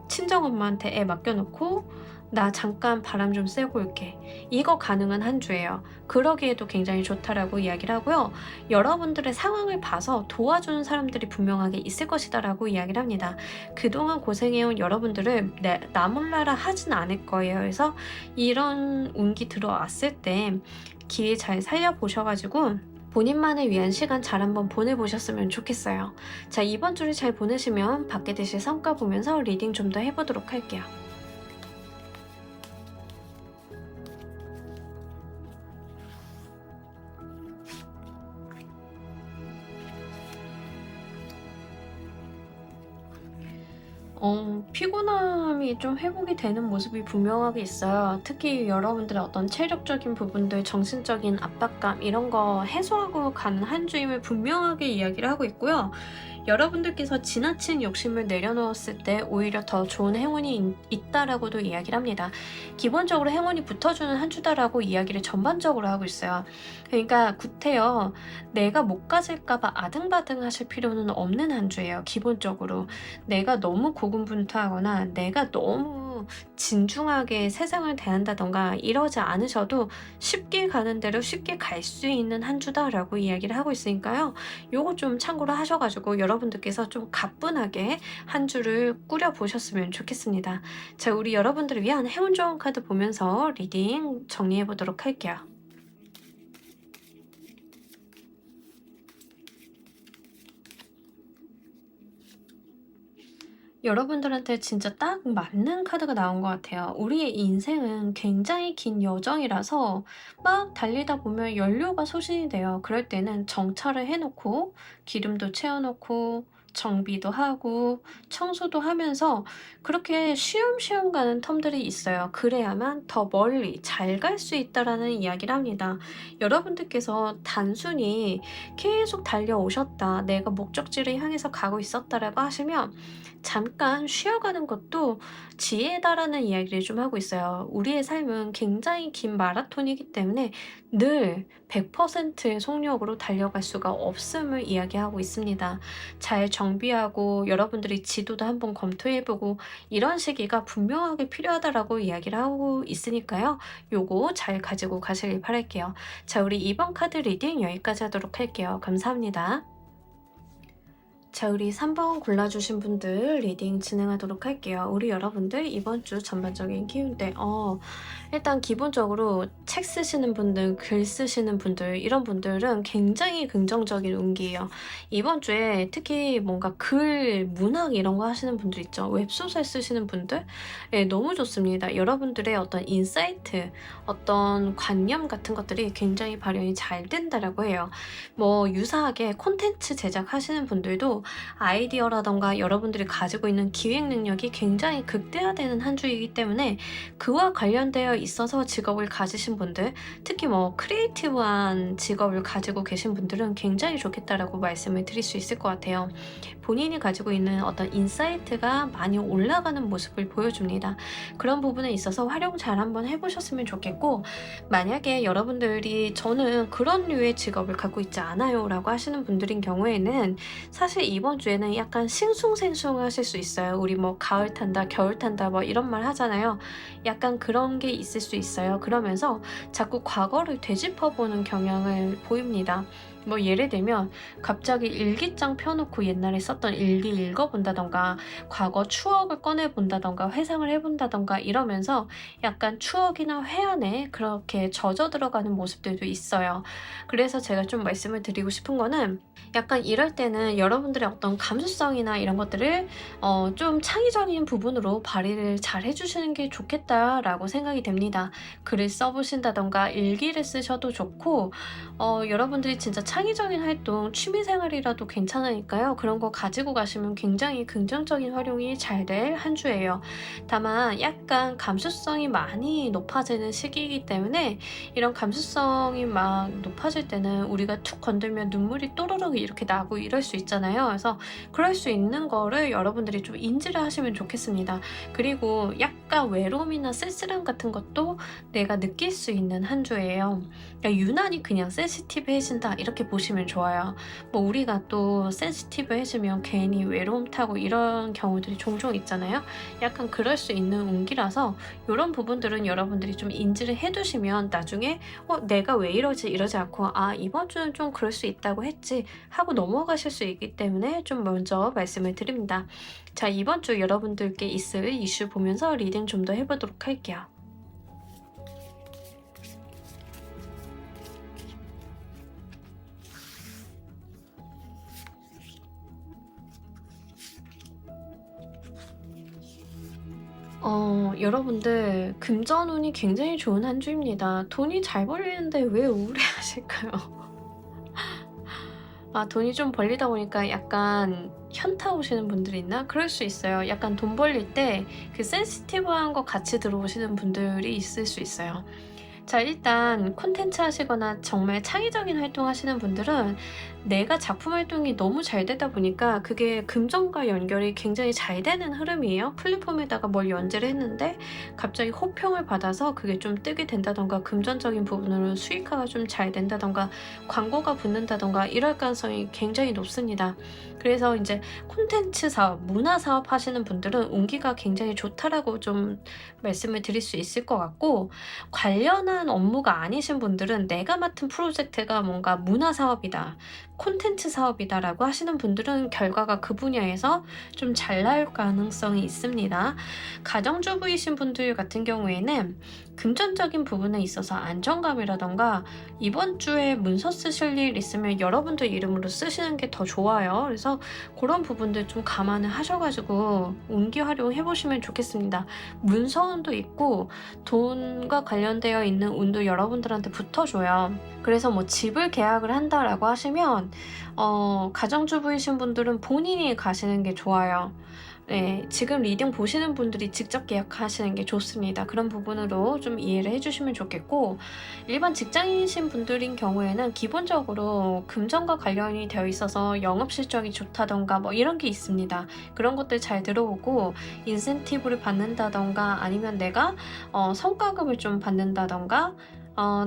친정엄마한테 애 맡겨놓고 나 잠깐 바람 좀 쐬고 올게. 이거 가능한 한 주예요. 그러기에도 굉장히 좋다라고 이야기를 하고요. 여러분들의 상황을 봐서 도와주는 사람들이 분명하게 있을 것이다라고 이야기를 합니다. 그동안 고생해온 여러분들을 나 몰라라 하진 않을 거예요. 그래서 이런 운기 들어왔을 때 기회 잘 살려보셔가지고 본인만을 위한 시간 잘 한번 보내보셨으면 좋겠어요. 자, 이번 주를 잘 보내시면 받게 되실 성과 보면서 리딩 좀 더 해보도록 할게요. 피곤함이 좀 회복이 되는 모습이 분명하게 있어요. 특히 여러분들의 어떤 체력적인 부분들, 정신적인 압박감 이런 거 해소하고 가는 한 주임을 분명하게 이야기를 하고 있고요. 여러분들께서 지나친 욕심을 내려놓았을 때 오히려 더 좋은 행운이 있다라고도 이야기를 합니다. 기본적으로 행운이 붙어주는 한 주다라고 이야기를 전반적으로 하고 있어요. 그러니까 구태여 내가 못 가질까봐 아등바등 하실 필요는 없는 한 주예요. 기본적으로 내가 너무 고군분투하거나 내가 너무 진중하게 세상을 대한다던가 이러지 않으셔도 쉽게 가는 대로 쉽게 갈 수 있는 한 주다라고 이야기를 하고 있으니까요. 요거 좀 참고로 하셔가지고 여러분들께서 좀 가뿐하게 한 주를 꾸려보셨으면 좋겠습니다. 자, 우리 여러분들을 위한 행운 좋은 카드 보면서 리딩 정리해 보도록 할게요. 여러분들한테 진짜 딱 맞는 카드가 나온 것 같아요. 우리의 인생은 굉장히 긴 여정이라서 막 달리다 보면 연료가 소진이 돼요. 그럴 때는 정차를 해놓고 기름도 채워놓고 정비도 하고 청소도 하면서 그렇게 쉬엄쉬엄 가는 텀들이 있어요. 그래야만 더 멀리 잘 갈 수 있다라는 이야기를 합니다. 여러분들께서 단순히 계속 달려오셨다, 내가 목적지를 향해서 가고 있었다라고 하시면 잠깐 쉬어가는 것도 지혜다라는 이야기를 좀 하고 있어요. 우리의 삶은 굉장히 긴 마라톤이기 때문에 늘 100%의 속력으로 달려갈 수가 없음을 이야기하고 있습니다. 잘 정비하고 여러분들이 지도도 한번 검토해보고 이런 시기가 분명하게 필요하다라고 이야기를 하고 있으니까요. 요거 잘 가지고 가시길 바랄게요. 자, 우리 이번 카드 리딩 여기까지 하도록 할게요. 감사합니다. 자, 우리 3번 골라주신 분들 리딩 진행하도록 할게요. 우리 여러분들 이번 주 전반적인 기운대 일단 기본적으로 책 쓰시는 분들, 글 쓰시는 분들 이런 분들은 굉장히 긍정적인 운기예요. 이번 주에 특히 뭔가 글, 문학 이런 거 하시는 분들 있죠. 웹소설 쓰시는 분들 너무 좋습니다. 여러분들의 어떤 인사이트, 어떤 관념 같은 것들이 굉장히 발현이 잘 된다라고 해요. 뭐 유사하게 콘텐츠 제작하시는 분들도 아이디어라던가 여러분들이 가지고 있는 기획 능력이 굉장히 극대화되는 한 주이기 때문에 그와 관련되어 있어서 직업을 가지신 분들, 특히 뭐 크리에이티브한 직업을 가지고 계신 분들은 굉장히 좋겠다라고 말씀을 드릴 수 있을 것 같아요. 본인이 가지고 있는 어떤 인사이트가 많이 올라가는 모습을 보여줍니다. 그런 부분에 있어서 활용 잘 한번 해보셨으면 좋겠고, 만약에 여러분들이 저는 그런 류의 직업을 갖고 있지 않아요 라고 하시는 분들인 경우에는 사실 이번 주에는 약간 싱숭생숭 하실 수 있어요. 우리 뭐 가을 탄다, 겨울 탄다 뭐 이런 말 하잖아요. 약간 그런 게 있을 수 있어요. 그러면서 자꾸 과거를 되짚어보는 경향을 보입니다. 뭐 예를 들면 갑자기 일기장 펴놓고 옛날에 썼던 일기 읽어본다던가 과거 추억을 꺼내본다던가 회상을 해본다던가 이러면서 약간 추억이나 회한에 그렇게 젖어 들어가는 모습들도 있어요. 그래서 제가 좀 말씀을 드리고 싶은 거는 약간 이럴 때는 여러분들의 어떤 감수성이나 이런 것들을 좀 창의적인 부분으로 발휘를 잘 해주시는 게 좋겠다라고 생각이 됩니다. 글을 써보신다던가 일기를 쓰셔도 좋고 여러분들이 진짜 창의적인 활동, 취미생활이라도 괜찮으니까요. 그런 거 가지고 가시면 굉장히 긍정적인 활용이 잘 될 한 주예요. 다만 약간 감수성이 많이 높아지는 시기이기 때문에 이런 감수성이 막 높아질 때는 우리가 툭 건들면 눈물이 또르륵 이렇게 나고 이럴 수 있잖아요. 그래서 그럴 수 있는 거를 여러분들이 좀 인지를 하시면 좋겠습니다. 그리고 약간 외로움이나 쓸쓸함 같은 것도 내가 느낄 수 있는 한 주예요. 그러니까 유난히 그냥 센시티브해진다 이렇게 보시면 좋아요. 뭐 우리가 또 센시티브해지면 괜히 외로움 타고 이런 경우들이 종종 있잖아요. 약간 그럴 수 있는 운기라서 이런 부분들은 여러분들이 좀 인지를 해두시면 나중에 내가 왜 이러지 않고 이번 주는 좀 그럴 수 있다고 했지 하고 넘어가실 수 있기 때문에 좀 먼저 말씀을 드립니다. 자, 이번 주 여러분들께 있을 이슈 보면서 리딩 좀 더 해보도록 할게요. 여러분들 금전운이 굉장히 좋은 한 주입니다. 돈이 잘 벌리는데 왜 우울해하실까요? 돈이 좀 벌리다 보니까 약간 현타 오시는 분들이 있나? 그럴 수 있어요. 약간 돈 벌릴 때 그 센시티브한 거 같이 들어오시는 분들이 있을 수 있어요. 자, 일단 콘텐츠 하시거나 정말 창의적인 활동 하시는 분들은 내가 작품 활동이 너무 잘 되다 보니까 그게 금전과 연결이 굉장히 잘 되는 흐름이에요. 플랫폼에다가 뭘 연재를 했는데 갑자기 호평을 받아서 그게 좀 뜨게 된다던가 금전적인 부분으로 수익화가 좀 잘 된다던가 광고가 붙는다던가 이럴 가능성이 굉장히 높습니다. 그래서 이제 콘텐츠 사업, 문화 사업 하시는 분들은 운기가 굉장히 좋다라고 좀 말씀을 드릴 수 있을 것 같고, 관련한 업무가 아니신 분들은 내가 맡은 프로젝트가 뭔가 문화 사업이다, 콘텐츠 사업이다 라고 하시는 분들은 결과가 그 분야에서 좀 잘 나올 가능성이 있습니다. 가정주부이신 분들 같은 경우에는 금전적인 부분에 있어서 안정감이라던가 이번 주에 문서 쓰실 일 있으면 여러분들 이름으로 쓰시는 게 더 좋아요. 그래서 그런 부분들 좀 감안을 하셔가지고 운기 활용해 보시면 좋겠습니다. 문서운도 있고 돈과 관련되어 있는 운도 여러분들한테 붙어줘요. 그래서 뭐 집을 계약을 한다라고 하시면 가정주부이신 분들은 본인이 가시는 게 좋아요. 네, 지금 리딩 보시는 분들이 직접 계약하시는 게 좋습니다. 그런 부분으로 좀 이해를 해주시면 좋겠고, 일반 직장인이신 분들인 경우에는 기본적으로 금전과 관련이 되어 있어서 영업실적이 좋다던가 뭐 이런 게 있습니다. 그런 것들 잘 들어오고 인센티브를 받는다던가 아니면 내가 성과급을 좀 받는다던가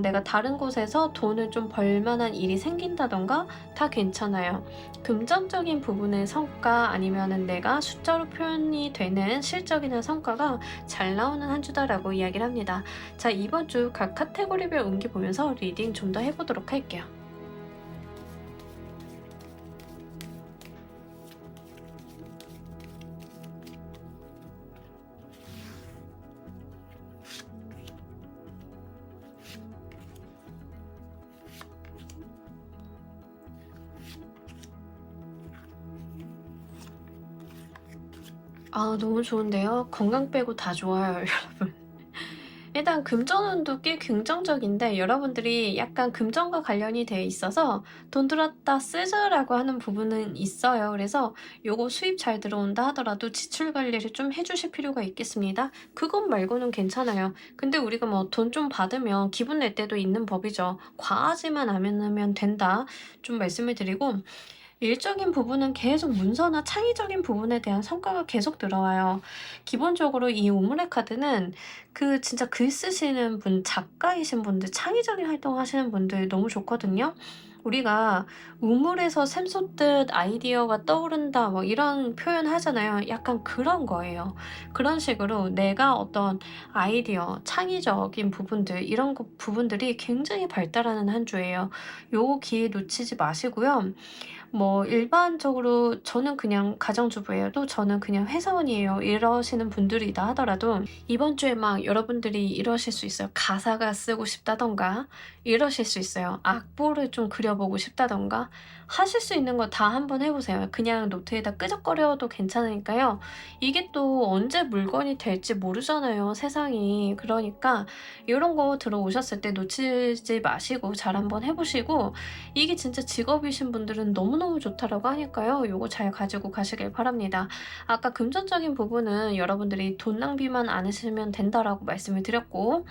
내가 다른 곳에서 돈을 좀 벌 만한 일이 생긴다던가 다 괜찮아요. 금전적인 부분의 성과 아니면은 내가 숫자로 표현이 되는 실적이나 성과가 잘 나오는 한 주다라고 이야기를 합니다. 자, 이번 주 각 카테고리별 운기 보면서 리딩 좀 더 해보도록 할게요. 너무 좋은데요. 건강 빼고 다 좋아요, 여러분. 일단 금전운도 꽤 긍정적인데 여러분들이 약간 금전과 관련이 돼 있어서 '돈 들었다 쓰자.'라고 하는 부분은 있어요. 그래서 요거 수입 잘 들어온다 하더라도 지출 관리를 좀 해 주실 필요가 있겠습니다. 그것 말고는 괜찮아요. 근데 우리가 뭐 돈 좀 받으면 기분 낼 때도 있는 법이죠. 과하지만 않으면 된다 좀 말씀을 드리고, 일적인 부분은 계속 문서나 창의적인 부분에 대한 성과가 계속 들어와요. 기본적으로 이 우물의 카드는 그 진짜 글 쓰시는 분, 작가이신 분들, 창의적인 활동하시는 분들 너무 좋거든요. 우리가 우물에서 샘솟듯 아이디어가 떠오른다 뭐 이런 표현 하잖아요. 약간 그런 거예요. 그런 식으로 내가 어떤 아이디어, 창의적인 부분들 이런 부분들이 굉장히 발달하는 한 주예요. 요 기회 놓치지 마시고요. 뭐 일반적으로 저는 그냥 가정주부예요. 또 저는 그냥 회사원이에요. 이러시는 분들이다 하더라도 이번 주에 막 여러분들이 이러실 수 있어요. 가사가 쓰고 싶다던가 이러실 수 있어요. 악보를 좀 그려보고 싶다던가 하실 수 있는 거 다 한번 해보세요. 그냥 노트에다 끄적거려도 괜찮으니까요. 이게 또 언제 물건이 될지 모르잖아요. 세상이. 그러니까 이런 거 들어오셨을 때 놓치지 마시고 잘 한번 해보시고, 이게 진짜 직업이신 분들은 너무너무 좋다라고 하니까요. 요거 잘 가지고 가시길 바랍니다. 아까 금전적인 부분은 여러분들이 돈 낭비만 안 하시면 된다라고 말씀을 드렸고,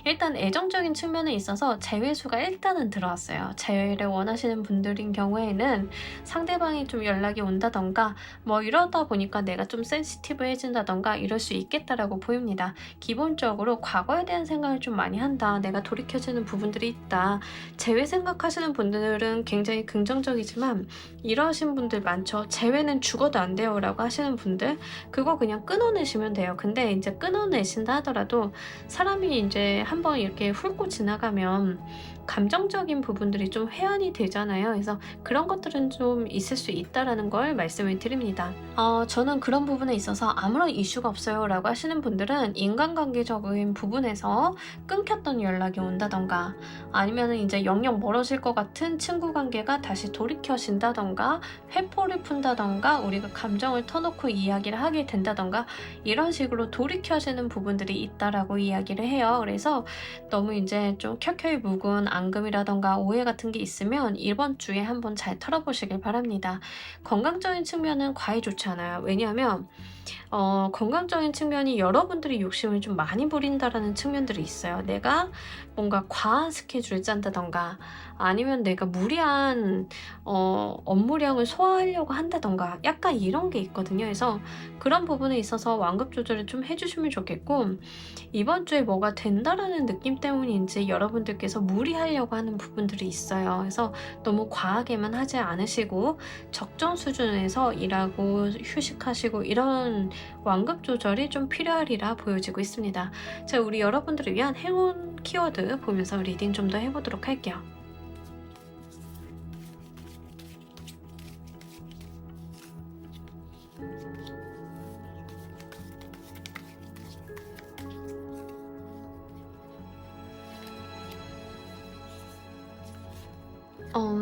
일단 애정적인 측면에 있어서 재회수가 일단은 들어왔어요. 재회를 원하시는 분들인 경우에는 상대방이 좀 연락이 온다던가 뭐 이러다 보니까 내가 좀 센시티브해진다던가 이럴 수 있겠다라고 보입니다. 기본적으로 과거에 대한 생각을 좀 많이 한다. 내가 돌이켜지는 부분들이 있다. 재회 생각하시는 분들은 굉장히 긍정적이지만 이러신 분들 많죠. 재회는 죽어도 안 돼요 라고 하시는 분들, 그거 그냥 끊어내시면 돼요. 근데 이제 끊어내신다 하더라도 사람이 이제 한번 이렇게 훑고 지나가면 감정적인 부분들이 좀 회한이 되잖아요. 그래서 그런 것들은 좀 있을 수 있다라는 걸 말씀을 드립니다. 저는 그런 부분에 있어서 아무런 이슈가 없어요 라고 하시는 분들은 인간관계적인 부분에서 끊겼던 연락이 온다던가 아니면 이제 영영 멀어질 것 같은 친구 관계가 다시 돌이켜진다던가 회포를 푼다던가 우리가 감정을 터놓고 이야기를 하게 된다던가 이런 식으로 돌이켜지는 부분들이 있다라고 이야기를 해요. 그래서 너무 이제 좀 켜켜이 묵은 앙금이라던가 오해 같은 게 있으면 이번 주에 한번 잘 털어보시길 바랍니다. 건강적인 측면은 과히 좋지 않아요. 왜냐하면 건강적인 측면이 여러분들이 욕심을 좀 많이 부린다라는 측면들이 있어요. 내가 뭔가 과한 스케줄을 짠다던가 아니면 내가 무리한 업무량을 소화하려고 한다던가 약간 이런 게 있거든요. 그래서 그런 부분에 있어서 완급 조절을 좀 해주시면 좋겠고, 이번 주에 뭐가 된다라는 느낌 때문인지 여러분들께서 무리하려고 하는 부분들이 있어요. 그래서 너무 과하게만 하지 않으시고 적정 수준에서 일하고 휴식하시고 이런 완급 조절이 좀 필요하리라 보여지고 있습니다. 자, 우리 여러분들을 위한 행운 키워드 보면서 리딩 좀 더 해보도록 할게요.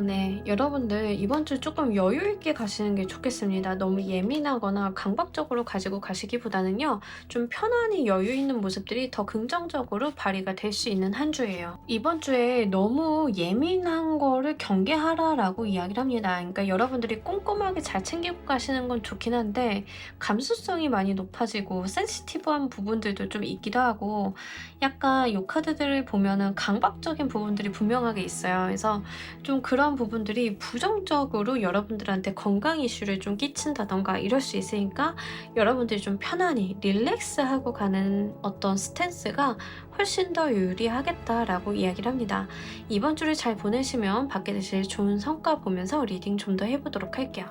네. 여러분들 이번 주 조금 여유 있게 가시는 게 좋겠습니다. 너무 예민하거나 강박적으로 가지고 가시기보다는요. 좀 편안히 여유 있는 모습들이 더 긍정적으로 발휘가 될 수 있는 한 주예요. 이번 주에 너무 예민한 거를 경계하라라고 이야기를 합니다. 그러니까 여러분들이 꼼꼼하게 잘 챙기고 가시는 건 좋긴 한데 감수성이 많이 높아지고 센시티브한 부분들도 좀 있기도 하고, 약간 이 카드들을 보면은 강박적인 부분들이 분명하게 있어요. 그래서 좀 좀 그런 부분들이 부정적으로 여러분들한테 건강 이슈를 좀 끼친다든가 이럴 수 있으니까 여러분들이 좀 편안히 릴렉스하고 가는 어떤 스탠스가 훨씬 더 유리하겠다라고 이야기를 합니다. 이번 주를 잘 보내시면 받게 되실 좋은 성과 보면서 리딩 좀 더 해보도록 할게요.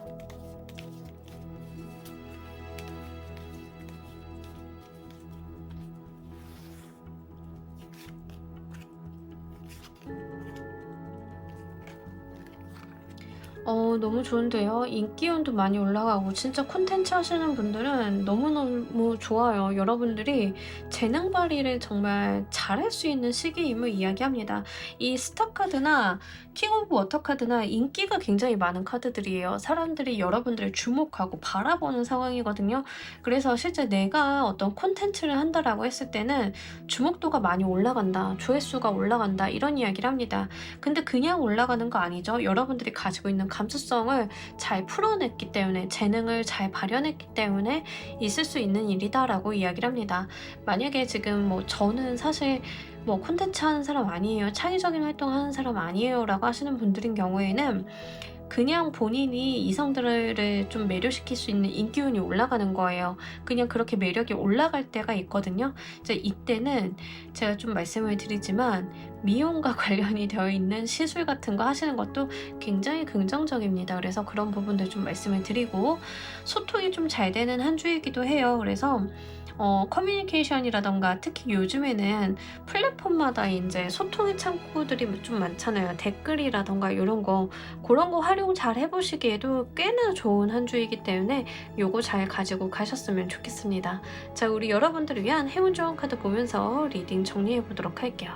너무 좋은데요. 인기운도 많이 올라가고 진짜 콘텐츠 하시는 분들은 너무너무 좋아요. 여러분들이 재능 발휘를 정말 잘할 수 있는 시기임을 이야기합니다. 이 스타 카드나 킹 오브 워터 카드나 인기가 굉장히 많은 카드들이에요. 사람들이 여러분들을 주목하고 바라보는 상황이거든요. 그래서 실제 내가 어떤 콘텐츠를 한다라고 했을 때는 주목도가 많이 올라간다, 조회수가 올라간다 이런 이야기를 합니다. 근데 그냥 올라가는 거 아니죠. 여러분들이 가지고 있는 감수성을 잘 풀어냈기 때문에, 재능을 잘 발현했기 때문에 있을 수 있는 일이다라고 이야기를 합니다. 만약에 지금 뭐 저는 사실 뭐 콘텐츠 하는 사람 아니에요, 창의적인 활동 하는 사람 아니에요 라고 하시는 분들인 경우에는 그냥 본인이 이성들을 좀 매료시킬 수 있는 인기운이 올라가는 거예요. 그냥 그렇게 매력이 올라갈 때가 있거든요. 이제 이때는 제가 좀 말씀을 드리지만 미용과 관련이 되어 있는 시술 같은 거 하시는 것도 굉장히 긍정적입니다. 그래서 그런 부분들 좀 말씀을 드리고, 소통이 좀 잘 되는 한 주이기도 해요. 그래서 커뮤니케이션이라던가 특히 요즘에는 플랫폼마다 이제 소통의 창구들이 좀 많잖아요. 댓글이라던가 이런 거, 그런 거 활용 잘 해보시기에도 꽤나 좋은 한 주이기 때문에 요거 잘 가지고 가셨으면 좋겠습니다. 자, 우리 여러분들을 위한 행운 조언 카드 보면서 리딩 정리해 보도록 할게요.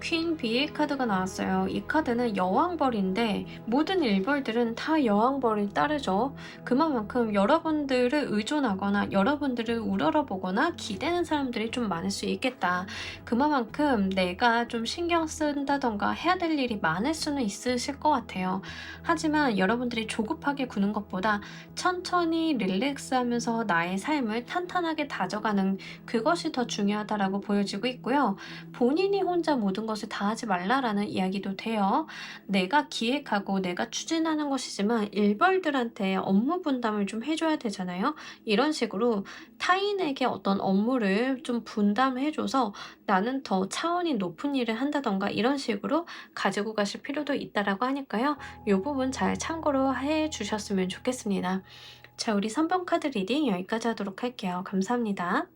퀸 비의 카드가 나왔어요. 이 카드는 여왕벌인데 모든 일벌들은 다 여왕벌을 따르죠. 그만큼 여러분들을 의존하거나 여러분들을 우러러보거나 기대는 사람들이 좀 많을 수 있겠다. 그만큼 내가 좀 신경 쓴다던가 해야 될 일이 많을 수는 있으실 것 같아요. 하지만 여러분들이 조급하게 구는 것보다 천천히 릴렉스하면서 나의 삶을 탄탄하게 다져가는 그것이 더 중요하다라고 보여지고 있고요. 본인이 혼자 모든 것을 다 하지 말라라는 이야기도 돼요. 내가 기획하고 내가 추진하는 것이지만 일벌들한테 업무 분담을 좀 해줘야 되잖아요. 이런 식으로 타인에게 어떤 업무를 좀 분담해줘서 나는 더 차원이 높은 일을 한다던가 이런 식으로 가지고 가실 필요도 있다라고 하니까요. 이 부분 잘 참고로 해주셨으면 좋겠습니다. 자, 우리 3번 카드 리딩 여기까지 하도록 할게요. 감사합니다.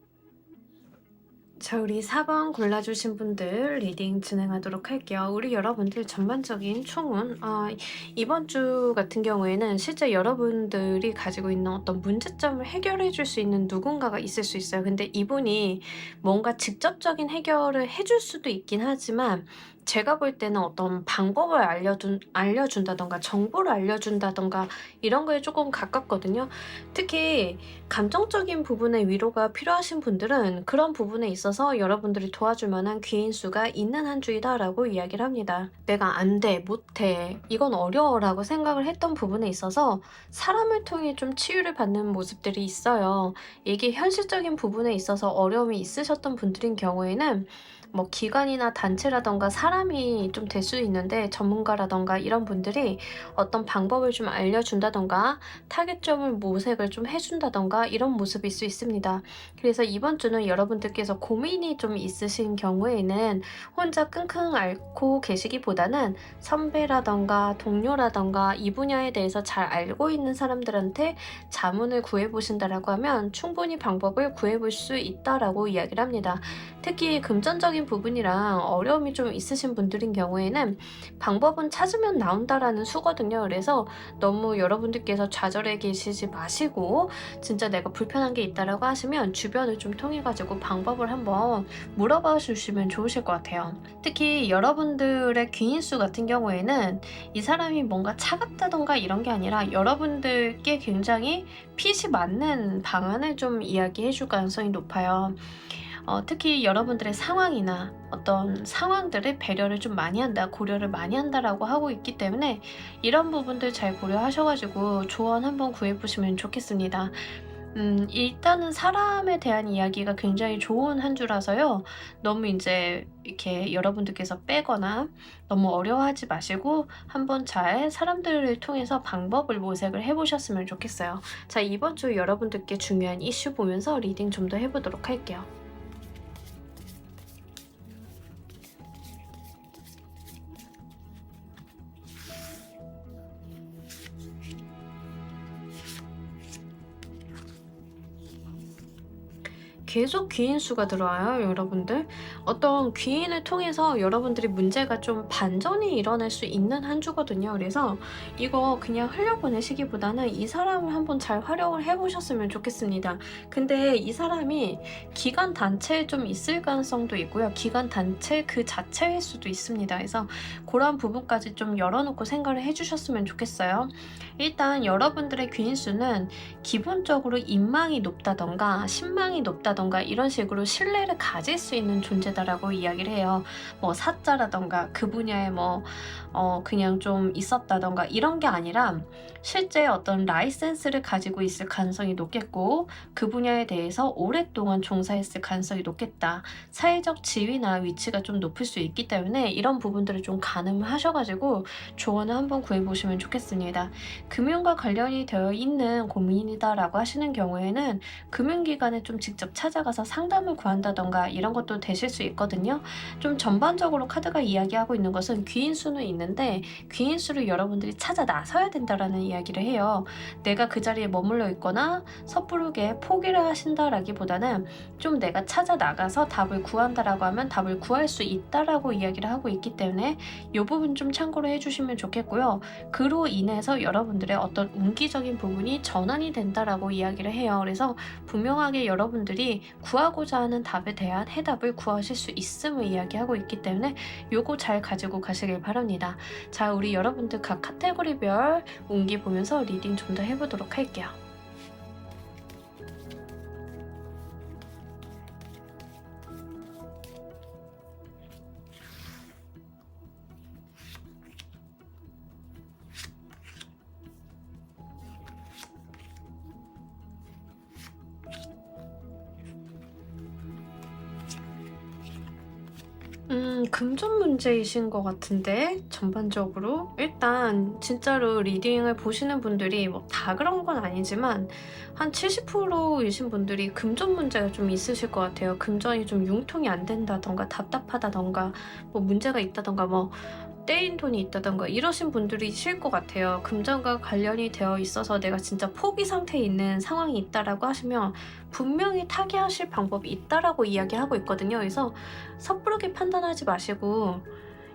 자, 우리 4번 골라주신 분들 리딩 진행하도록 할게요. 우리 여러분들 전반적인 총은 이번 주 같은 경우에는 실제 여러분들이 가지고 있는 어떤 문제점을 해결해 줄 수 있는 누군가가 있을 수 있어요. 근데 이분이 뭔가 직접적인 해결을 해줄 수도 있긴 하지만 제가 볼 때는 어떤 방법을 알려준다던가 정보를 알려준다던가 이런 거에 조금 가깝거든요. 특히 감정적인 부분의 위로가 필요하신 분들은 그런 부분에 있어서 여러분들이 도와줄 만한 귀인수가 있는 한 주이다라고 이야기를 합니다. 내가 안 돼, 못해, 이건 어려워라고 생각을 했던 부분에 있어서 사람을 통해 좀 치유를 받는 모습들이 있어요. 이게 현실적인 부분에 있어서 어려움이 있으셨던 분들인 경우에는 뭐 기관이나 단체라던가 사람이 좀 될 수 있는데 전문가라던가 이런 분들이 어떤 방법을 좀 알려준다던가 타겟점을 모색을 좀 해준다던가 이런 모습일 수 있습니다. 그래서 이번 주는 여러분들께서 고민이 좀 있으신 경우에는 혼자 끙끙 앓고 계시기보다는 선배라던가 동료라던가 이 분야에 대해서 잘 알고 있는 사람들한테 자문을 구해보신다라고 하면 충분히 방법을 구해볼 수 있다라고 이야기를 합니다. 특히 금전적인 부분이랑 어려움이 좀 있으신 분들인 경우에는 방법은 찾으면 나온다라는 수거든요. 그래서 너무 여러분들께서 좌절해 계시지 마시고 진짜 내가 불편한 게 있다라고 하시면 주변을 좀 통해 가지고 방법을 한번 물어봐 주시면 좋으실 것 같아요. 특히 여러분들의 귀인수 같은 경우에는 이 사람이 뭔가 차갑다던가 이런 게 아니라 여러분들께 굉장히 핏이 맞는 방안을 좀 이야기해 줄 가능성이 높아요. 특히 여러분들의 상황이나 어떤 상황들을 배려를 좀 많이 한다, 고려를 많이 한다라고 하고 있기 때문에 이런 부분들 잘 고려하셔가지고 조언 한번 구해보시면 좋겠습니다. 일단은 사람에 대한 이야기가 굉장히 좋은 한 주라서요. 너무 인제 이렇게 여러분들께서 빼거나 너무 어려워하지 마시고 한번 잘 사람들을 통해서 방법을 모색을 해 보셨으면 좋겠어요. 자, 이번 주 여러분들께 중요한 이슈 보면서 리딩 좀 더 해 보도록 할게요. 계속 귀인 수가 들어와요, 여러분들. 어떤 귀인을 통해서 여러분들이 문제가 좀 반전이 일어날 수 있는 한 주거든요. 그래서 이거 그냥 흘려보내시기보다는 이 사람을 한번 잘 활용을 해 보셨으면 좋겠습니다. 근데 이 사람이 기관 단체에 좀 있을 가능성도 있고요. 기관 단체 그 자체일 수도 있습니다. 그래서 그런 부분까지 좀 열어 놓고 생각을 해 주셨으면 좋겠어요. 일단 여러분들의 귀인 수는 기본적으로 인망이 높다든가 신망이 높다든가 이런 식으로 신뢰를 가질 수 있는 존재다라고 이야기를 해요. 뭐 사자라든가 그 분야에 뭐 그냥 좀 있었다든가 이런 게 아니라 실제 어떤 라이센스를 가지고 있을 가능성이 높겠고 그 분야에 대해서 오랫동안 종사했을 가능성이 높겠다. 사회적 지위나 위치가 좀 높을 수 있기 때문에 이런 부분들을 좀 가늠하셔가지고 조언을 한번 구해보시면 좋겠습니다. 금융과 관련이 되어 있는 고민이다라고 하시는 경우에는 금융기관에 좀 직접 찾아가서 상담을 구한다던가 이런 것도 되실 수 있거든요. 좀 전반적으로 카드가 이야기하고 있는 것은 귀인수는 있는데 귀인수를 여러분들이 찾아 나서야 된다라는 이야기를 해요. 내가 그 자리에 머물러 있거나 섣부르게 포기를 하신다라기보다는 좀 내가 찾아 나가서 답을 구한다라고 하면 답을 구할 수 있다라고 이야기를 하고 있기 때문에 이 부분 좀 참고로 해주시면 좋겠고요. 그로 인해서 여러분들의 어떤 운기적인 부분이 전환이 된다라고 이야기를 해요. 그래서 분명하게 여러분들이 구하고자 하는 답에 대한 해답을 구하실 수 있음을 이야기하고 있기 때문에 요거 잘 가지고 가시길 바랍니다. 자, 우리 여러분들 각 카테고리별 운기 보면서 리딩 좀 더 해보도록 할게요. 금전 문제이신 것 같은데 전반적으로 일단 진짜로 리딩을 보시는 분들이 뭐 다 그런 건 아니지만 한 70%이신 분들이 금전 문제가 좀 있으실 것 같아요. 금전이 좀 융통이 안 된다던가 답답하다던가 뭐 문제가 있다던가 뭐 떼인 돈이 있다던가 이러신 분들이실 것 같아요. 금전과 관련이 되어 있어서 내가 진짜 포기 상태에 있는 상황이 있다라고 하시면 분명히 타개하실 방법이 있다라고 이야기하고 있거든요. 그래서 섣부르게 판단하지 마시고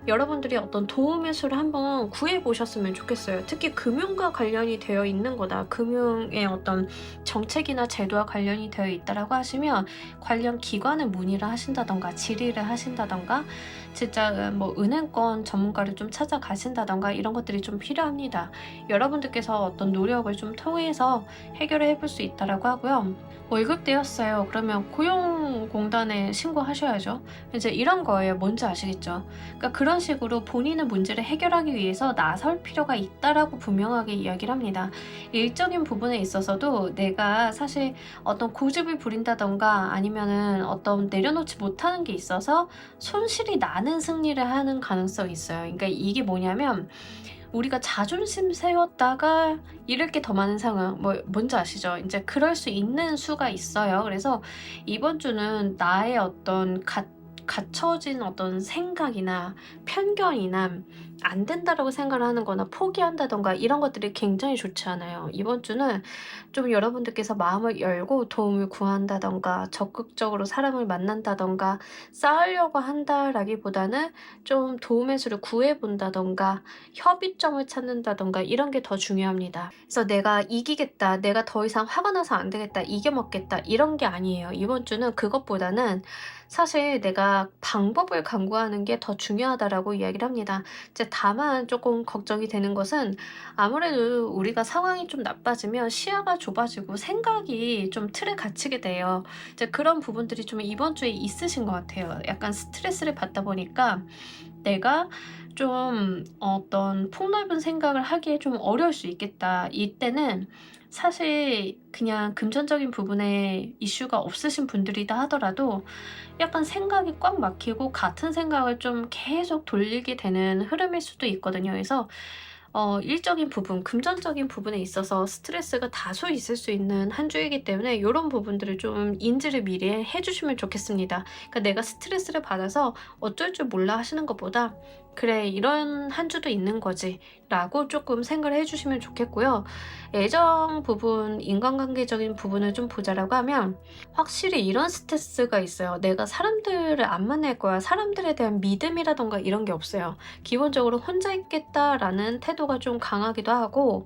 여러분들이 어떤 도움의 수를 한번 구해 보셨으면 좋겠어요. 특히 금융과 관련이 되어 있는 거다. 금융의 어떤 정책이나 제도와 관련이 되어 있다라고 하시면 관련 기관에 문의를 하신다던가 질의를 하신다던가 진짜 뭐 은행권 전문가를 좀 찾아가신다던가 이런 것들이 좀 필요합니다. 여러분들께서 어떤 노력을 좀 통해서 해결을 해볼 수 있다라고 하고요. 월급 떼었어요. 그러면 고용공단에 신고하셔야죠. 이제 이런 거예요. 뭔지 아시겠죠? 그러니까 그런 식으로 본인의 문제를 해결하기 위해서 나설 필요가 있다라고 분명하게 이야기를 합니다. 일적인 부분에 있어서도 내가 사실 어떤 고집을 부린다던가 아니면은 어떤 내려놓지 못하는 게 있어서 손실이 나는 승리를 하는 가능성이 있어요. 그러니까 이게 뭐냐면 우리가 자존심 세웠다가 잃을 게 더 많은 상황, 뭐 뭔지 아시죠? 이제 그럴 수 있는 수가 있어요. 그래서 이번 주는 나의 어떤 갇혀진 어떤 생각이나 편견이나 안 된다라고 생각을 하는 거나 포기한다던가 이런 것들이 굉장히 좋지 않아요. 이번 주는 좀 여러분들께서 마음을 열고 도움을 구한다던가 적극적으로 사람을 만난다던가 싸우려고 한다라기보다는 좀 도움의 수를 구해본다던가 협의점을 찾는다던가 이런 게 더 중요합니다. 그래서 내가 이기겠다, 내가 더 이상 화가 나서 안 되겠다, 이겨먹겠다 이런 게 아니에요. 이번 주는 그것보다는 사실 내가 방법을 강구하는 게 더 중요하다라고 이야기를 합니다. 이제 다만 조금 걱정이 되는 것은 아무래도 우리가 상황이 좀 나빠지면 시야가 좁아지고 생각이 좀 틀에 갇히게 돼요. 이제 그런 부분들이 좀 이번 주에 있으신 것 같아요. 약간 스트레스를 받다 보니까 내가 좀 어떤 폭넓은 생각을 하기에 좀 어려울 수 있겠다. 이때는 사실 그냥 금전적인 부분에 이슈가 없으신 분들이다 하더라도 약간 생각이 꽉 막히고 같은 생각을 좀 계속 돌리게 되는 흐름일 수도 있거든요. 그래서 일적인 부분, 금전적인 부분에 있어서 스트레스가 다소 있을 수 있는 한 주이기 때문에 요런 부분들을 좀 인지를 미리 해 주시면 좋겠습니다. 그러니까 내가 스트레스를 받아서 어쩔 줄 몰라 하시는 것보다 '그래 이런 한 주도 있는 거지.'라고 쪼끔 생각을 해 주시면 좋겠고요. 애정 부분, 인간관계적인 부분을 좀 보자라고 하면 확실히 이런 스트레스가 있어요. '내가 사람들을 안 만날 거야.' 사람들에 대한 믿음이라든가 이런 게 없어요. 기본적으로 '혼자 있겠다.'라는 태도가 좀 강하기도 하고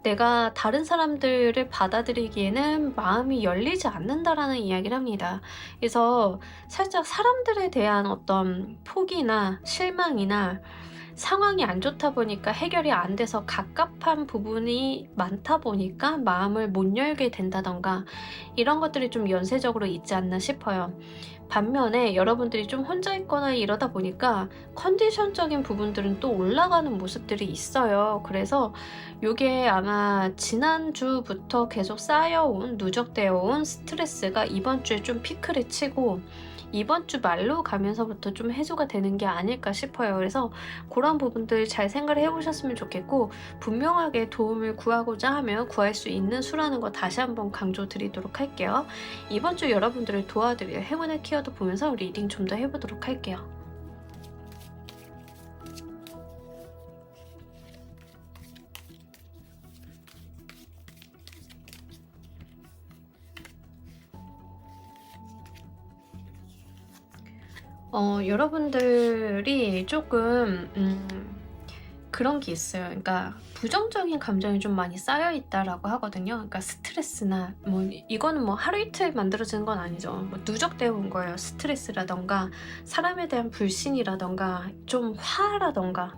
'내가 다른 사람들을 받아들이기에는 마음이 열리지 않는다.'라는 이야기를 합니다. 그래서 살짝 사람들에 대한 어떤 포기나 실망이나 상황이 안 좋다 보니까 해결이 안 돼서 갑갑한 부분이 많다 보니까 마음을 못 열게 된다든가 이런 것들이 좀 연쇄적으로 있지 않나 싶어요. 반면에 여러분들이 좀 혼자 있거나 이러다 보니까 컨디션적인 부분들은 또 올라가는 모습들이 있어요. 그래서 요게 아마 지난주부터 계속 쌓여온, 누적되어 온 스트레스가 이번 주에 좀 피크를 치고 이번 주 말로 가면서부터 좀 해소가 되는 게 아닐까 싶어요. 그래서 그런 부분들 잘 생각을 해 보셨으면 좋겠고 분명하게 도움을 구하고자 하면 구할 수 있는 수라는 거 다시 한번 강조드리도록 할게요. 이번 주 여러분들을 도와드릴 행운의 키워드 보면서 리딩 좀 더 해 보도록 할게요. 여러분들이 조금 그런 게 있어요. 그러니까 부정적인 감정이 좀 많이 쌓여 있다라고 하거든요. 그러니까 스트레스나 뭐 이거는 뭐 하루 이틀 만들어지는 건 아니죠. 뭐 누적되어 온 거예요. 스트레스라든가 사람에 대한 불신이라든가 좀 화라든가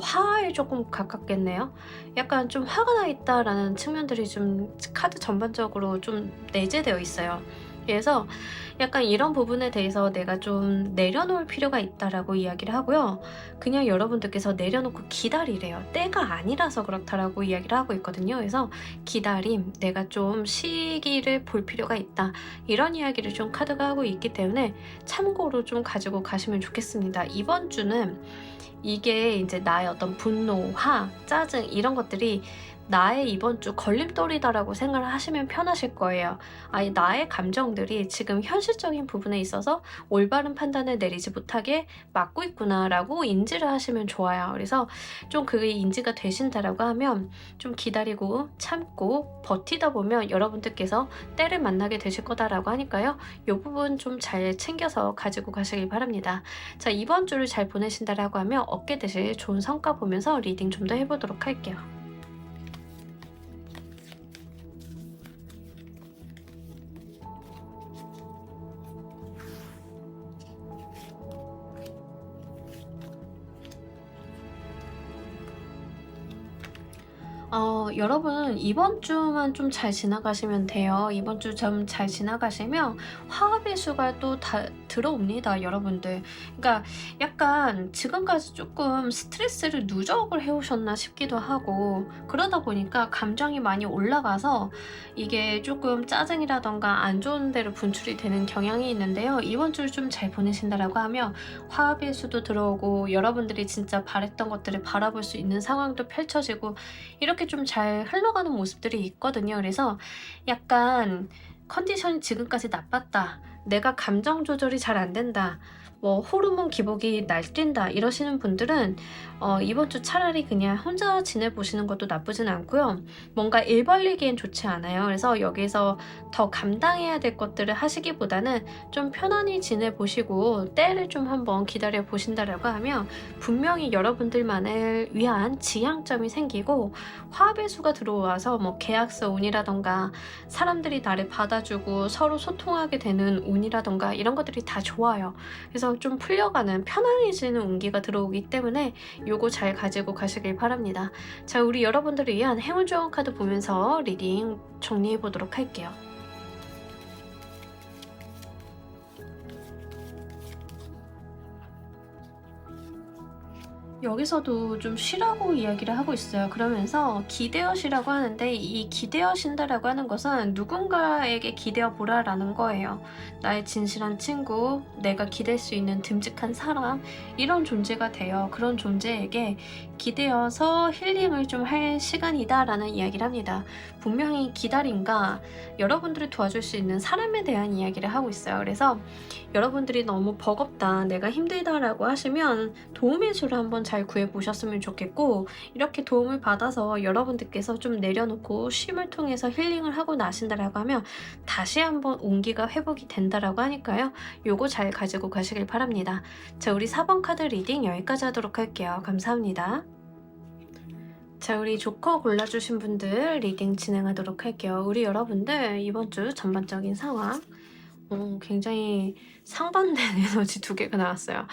화에 조금 가깝겠네요. 약간 좀 화가 나 있다라는 측면들이 좀 카드 전반적으로 좀 내재되어 있어요. 그래서 약간 이런 부분에 대해서 내가 좀 내려놓을 필요가 있다라고 이야기를 하고요. 그냥 여러분들께서 내려놓고 기다리래요. 때가 아니라서 그렇다라고 이야기를 하고 있거든요. 그래서 기다림, 내가 좀 시기를 볼 필요가 있다. 이런 이야기를 좀 카드가 하고 있기 때문에 참고로 좀 가지고 가시면 좋겠습니다. 이번 주는 이게 이제 나의 어떤 분노, 화, 짜증 이런 것들이 나의 이번 주 걸림돌이다라고 생각을 하시면 편하실 거예요. 아니, 나의 감정들이 지금 현실적인 부분에 있어서 올바른 판단을 내리지 못하게 막고 있구나라고 인지를 하시면 좋아요. 그래서 좀 그게 인지가 되신다라고 하면 좀 기다리고 참고 버티다 보면 여러분들께서 때를 만나게 되실 거다라고 하니까요. 이 부분 좀 잘 챙겨서 가지고 가시길 바랍니다. 자, 이번 주를 잘 보내신다라고 하면 얻게 되실 좋은 성과 보면서 리딩 좀 더 해보도록 할게요. 여러분 이번 주만 좀 잘 지나가시면 돼요. 이번 주 좀 잘 지나가시면 화합의 수가 또 다 들어옵니다, 여러분들. 그러니까 약간 지금까지 조금 스트레스를 누적을 해 오셨나 싶기도 하고 그러다 보니까 감정이 많이 올라가서 이게 조금 짜증이라든가 안 좋은 데로 분출이 되는 경향이 있는데요. 이번 주를 좀 잘 보내신다라고 하면 화합의 수도 들어오고 여러분들이 진짜 바랬던 것들을 바라볼 수 있는 상황도 펼쳐지고 이렇게 좀 잘 흘러가는 모습들이 있거든요. 그래서 약간 컨디션이 지금까지 나빴다. 내가 감정 조절이 잘 안 된다. 뭐 호르몬 기복이 날뛴다 이러시는 분들은 이번 주 차라리 그냥 혼자 지내보시는 것도 나쁘진 않고요. 뭔가 일 벌리기엔 좋지 않아요. 그래서 여기서 더 감당해야 될 것들을 하시기보다는 좀 편안히 지내보시고 때를 좀 한번 기다려 보신다라고 하면 분명히 여러분들만을 위한 지향점이 생기고 화합의 수가 들어와서 뭐 계약서 운이라던가 사람들이 나를 받아주고 서로 소통하게 되는 운이라던가 이런 것들이 다 좋아요. 그래서 좀 풀려가는 편안해지는 운기가 들어오기 때문에 요거 잘 가지고 가시길 바랍니다. 자, 우리 여러분들을 위한 행운 조언 카드 보면서 리딩 정리해 보도록 할게요. 여기서도 좀 쉬라고 이야기를 하고 있어요. 그러면서 기대어 쉬라고 하는데 이 기대어 쉰다라고 하는 것은 누군가에게 기대어 보라라는 거예요. 나의 진실한 친구, 내가 기댈 수 있는 듬직한 사람, 이런 존재가 되어 그런 존재에게 기대어서 힐링을 좀 할 시간이다라는 이야기를 합니다. 분명히 기다림과 여러분들을 도와줄 수 있는 사람에 대한 이야기를 하고 있어요. 그래서 여러분들이 너무 버겁다, 내가 힘들다라고 하시면 도움의 줄을 한번 잘 구해보셨으면 좋겠고, 이렇게 도움을 받아서 여러분들께서 좀 내려놓고 쉼을 통해서 힐링을 하고 나신다라고 하면 다시 한번 온기가 회복이 된다라고 하니까요. 요거 잘 가지고 가시길 바랍니다. 자, 우리 4번 카드 리딩 여기까지 하도록 할게요. 감사합니다. 자, 우리 조커 골라주신 분들 리딩 진행하도록 할게요. 우리 여러분들 이번 주 전반적인 상황, 굉장히 상반된 에너지 두 개가 나왔어요.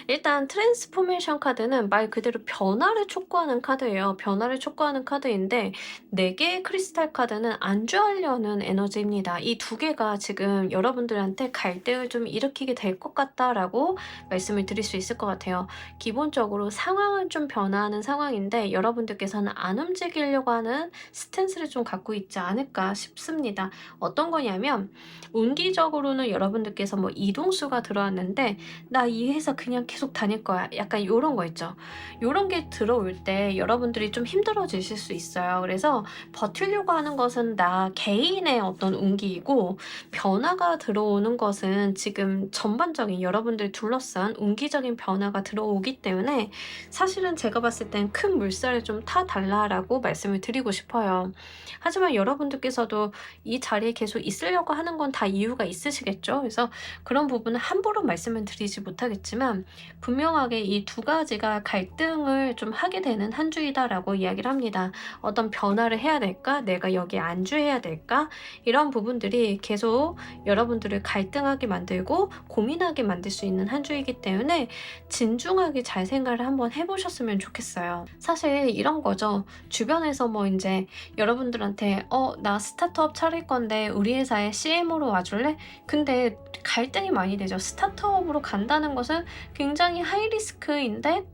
일단 트랜스포메이션 카드는 말 그대로 변화를 촉구하는 카드예요. 변화를 촉구하는 카드인데 4개의 크리스탈 카드는 안주하려는 에너지입니다. 이 두 개가 지금 여러분들한테 갈등을 좀 일으키게 될 것 같다라고 말씀을 드릴 수 있을 것 같아요. 기본적으로 상황은 좀 변화하는 상황인데 여러분들께서는 안 움직이려고 하는 스탠스를 좀 갖고 있지 않을까 싶습니다. 어떤 거냐면 운기적으로는 여러분들께서 뭐 이동수가 들어왔는데 나 이 회사 그냥 계속 다닐 거야, 약간 요런 거 있죠. 요런 게 들어올 때 여러분들이 좀 힘들어지실 수 있어요. 그래서 버티려고 하는 것은 나 개인의 어떤 운기이고, 변화가 들어오는 것은 지금 전반적인 여러분들 둘러싼 운기적인 변화가 들어오기 때문에 사실은 제가 봤을 땐 큰 물살을 좀 타달라라고 말씀을 드리고 싶어요. 하지만 여러분들께서도 이 자리에 계속 있으려고 하는 건 다 이유가 있으시겠죠. 그래서 그런 부분은 함부로 말씀을 드리지 못하겠지만 분명하게 이 두 가지가 갈등을 좀 하게 되는 한 주이다라고 이야기를 합니다. 어떤 변화를 해야 될까? 내가 여기에 안주해야 될까? 이런 부분들이 계속 여러분들을 갈등하게 만들고 고민하게 만들 수 있는 한 주이기 때문에 진중하게 잘 생각을 한번 해보셨으면 좋겠어요. 사실 이런 거죠. 주변에서 뭐 이제 여러분들한테 나 스타트업 차릴 건데 우리 회사에 CM으로 와줄래? 근데 갈등이 많이 되죠. 스타트업으로 간다는 것은 굉장히 하이 리스크인데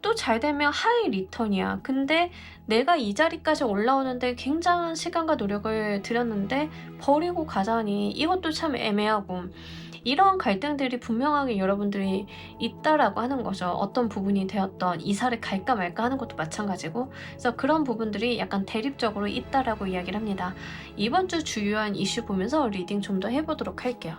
또 잘 되면 하이 리턴이야. 근데 내가 이 자리까지 올라오는데 굉장한 시간과 노력을 들였는데 버리고 가자니 이것도 참 애매하고, 이런 갈등들이 분명하게 여러분들이 있다라고 하는 거죠. 어떤 부분이 되었던 이사를 갈까 말까 하는 것도 마찬가지고, 그래서 그런 부분들이 약간 대립적으로 있다라고 이야기를 합니다. 이번 주 주요한 이슈 보면서 리딩 좀 더 해보도록 할게요.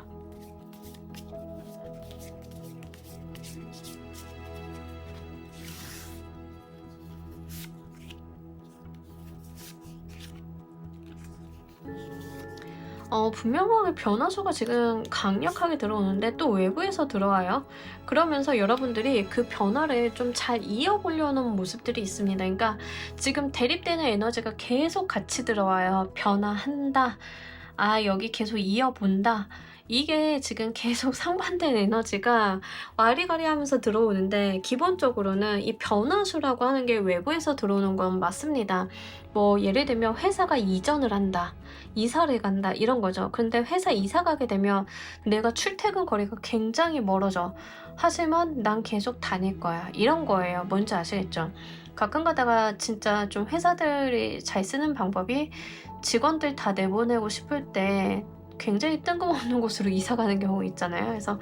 분명하게 변화수가 지금 강력하게 들어오는데 또 외부에서 들어와요. 그러면서 여러분들이 그 변화를 좀 잘 이어보려는 모습들이 있습니다. 그러니까 지금 대립되는 에너지가 계속 같이 들어와요. 변화한다. 아, 여기 계속 이어본다. 이게 지금 계속 상반된 에너지가 와리가리 하면서 들어오는데, 기본적으로는 이 변화수라고 하는 게 외부에서 들어오는 건 맞습니다. 뭐 예를 들면 회사가 이전을 한다, 이사를 간다, 이런 거죠. 근데 회사 이사 가게 되면 내가 출퇴근 거리가 굉장히 멀어져. 하지만 난 계속 다닐 거야, 이런 거예요. 뭔지 아시겠죠? 가끔 가다가 진짜 좀 회사들이 잘 쓰는 방법이, 직원들 다 내보내고 싶을 때 굉장히 뜬금없는 곳으로 이사 가는 경우 있잖아요. 그래서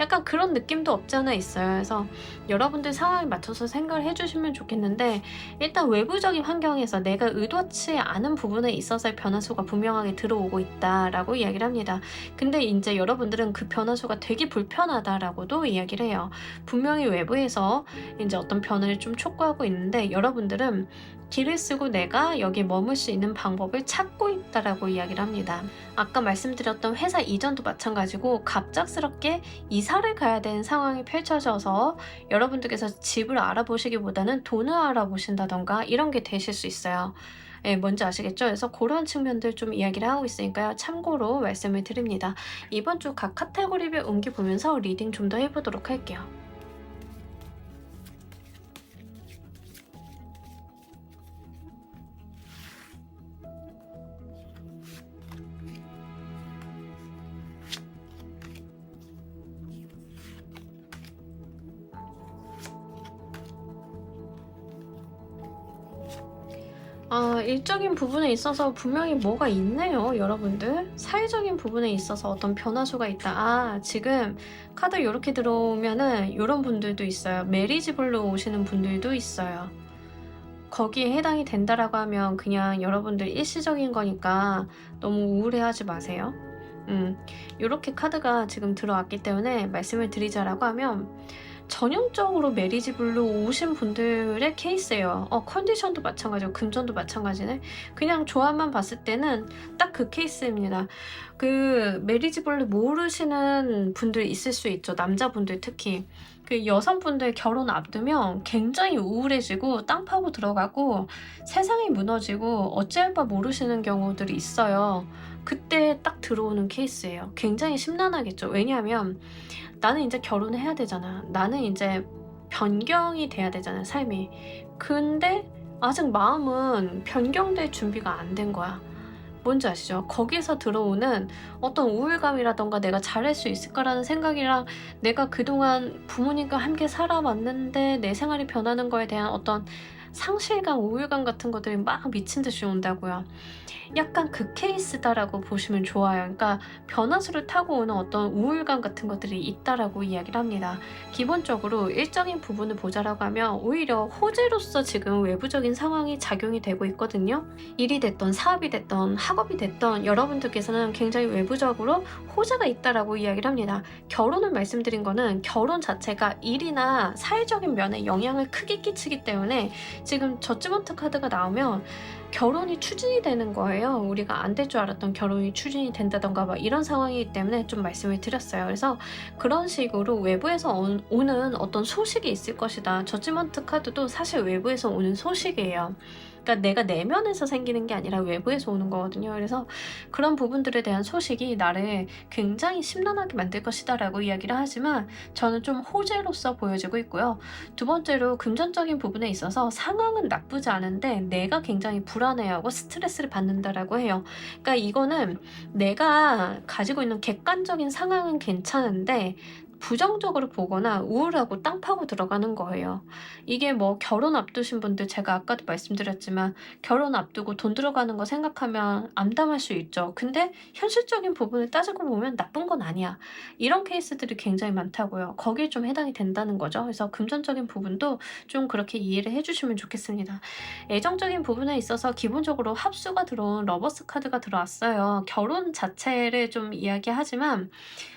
약간 그런 느낌도 없지 않아 있어요. 그래서 여러분들 상황에 맞춰서 생각을 해주시면 좋겠는데, 일단 외부적인 환경에서 내가 의도치 않은 부분에 있어서의 변화수가 분명하게 들어오고 있다라고 이야기를 합니다. 근데 이제 여러분들은 그 변화수가 되게 불편하다라고도 이야기를 해요. 분명히 외부에서 이제 어떤 변화를 좀 촉구하고 있는데 여러분들은 길을 쓰고 내가 여기에 머물 수 있는 방법을 찾고 있다라고 이야기를 합니다. 아까 말씀드렸던 회사 이전도 마찬가지고 갑작스럽게 이사를 가야 되는 상황이 펼쳐져서 여러분들께서 집을 알아보시기보다는 돈을 알아보신다던가 이런 게 되실 수 있어요. 예, 뭔지 아시겠죠? 그래서 그런 측면들 좀 이야기를 하고 있으니까요. 참고로 말씀을 드립니다. 이번 주 각 카테고리별 운기 보면서 리딩 좀 더 해보도록 할게요. 일적인 부분에 있어서 분명히 뭐가 있네요, 여러분들. 사회적인 부분에 있어서 어떤 변화수가 있다. 지금 카드 요렇게 들어오면은 요런 분들도 있어요. 메리지블로 오시는 분들도 있어요. 거기에 해당이 된다라고 하면 그냥 여러분들 일시적인 거니까 너무 우울해하지 마세요. 요렇게 카드가 지금 들어왔기 때문에 말씀을 드리자라고 하면 전형적으로 메리지블로 오신 분들의 케이스예요. 컨디션도 마찬가지고 금전도 마찬가지네. 그냥 조합만 봤을 때는 딱 그 케이스입니다. 그 메리지블로 모르시는 분들 있을 수 있죠. 남자분들 특히. 그 여성분들 결혼 앞두면 굉장히 우울해지고 땅 파고 들어가고 세상이 무너지고 어찌할 바 모르시는 경우들이 있어요. 그때 딱 들어오는 케이스예요. 굉장히 심란하겠죠. 왜냐하면 나는 이제 결혼을 해야 되잖아. 나는 이제 변경이 돼야 되잖아, 삶이. 근데 아직 마음은 변경될 준비가 안 된 거야. 뭔지 아시죠? 거기서 들어오는 어떤 우울감이라던가 내가 잘할 수 있을까라는 생각이랑 내가 그동안 부모님과 함께 살아왔는데 내 생활이 변하는 거에 대한 어떤 상실감, 우울감 같은 것들이 막 미친 듯이 온다고요. 약간 그 케이스다라고 보시면 좋아요. 그러니까 변화수를 타고 오는 어떤 우울감 같은 것들이 있다라고 이야기를 합니다. 기본적으로 일적인 부분을 보자라고 하면 오히려 호재로서 지금 외부적인 상황이 작용이 되고 있거든요. 일이 됐던 사업이 됐던 학업이 됐던 여러분들께서는 굉장히 외부적으로 호재가 있다라고 이야기를 합니다. 결혼을 말씀드린 거는 결혼 자체가 일이나 사회적인 면에 영향을 크게 끼치기 때문에 지금 저지먼트 카드가 나오면 결혼이 추진이 되는 거예요. 우리가 안 될 줄 알았던 결혼이 추진이 된다던가 막 이런 상황이기 때문에 좀 말씀을 드렸어요. 그래서 그런 식으로 외부에서 오는 어떤 소식이 있을 것이다. 저지먼트 카드도 사실 외부에서 오는 소식이에요. 그러니까 내가 내면에서 생기는 게 아니라 외부에서 오는 거거든요. 그래서 그런 부분들에 대한 소식이 나를 굉장히 심란하게 만들 것이다 라고 이야기를 하지만 저는 좀 호재로서 보여지고 있고요. 두 번째로 금전적인 부분에 있어서 상황은 나쁘지 않은데 내가 굉장히 불안해하고 스트레스를 받는다라고 해요. 그러니까 이거는 내가 가지고 있는 객관적인 상황은 괜찮은데 부정적으로 보거나 우울하고 땅 파고 들어가는 거예요. 이게 뭐 결혼 앞두신 분들 제가 아까도 말씀드렸지만 결혼 앞두고 돈 들어가는 거 생각하면 암담할 수 있죠. 근데 현실적인 부분을 따지고 보면 나쁜 건 아니야. 이런 케이스들이 굉장히 많다고요. 거기에 좀 해당이 된다는 거죠. 그래서 금전적인 부분도 좀 그렇게 이해를 해주시면 좋겠습니다. 애정적인 부분에 있어서 기본적으로 합수가 들어온 러버스 카드가 들어왔어요. 결혼 자체를 좀 이야기하지만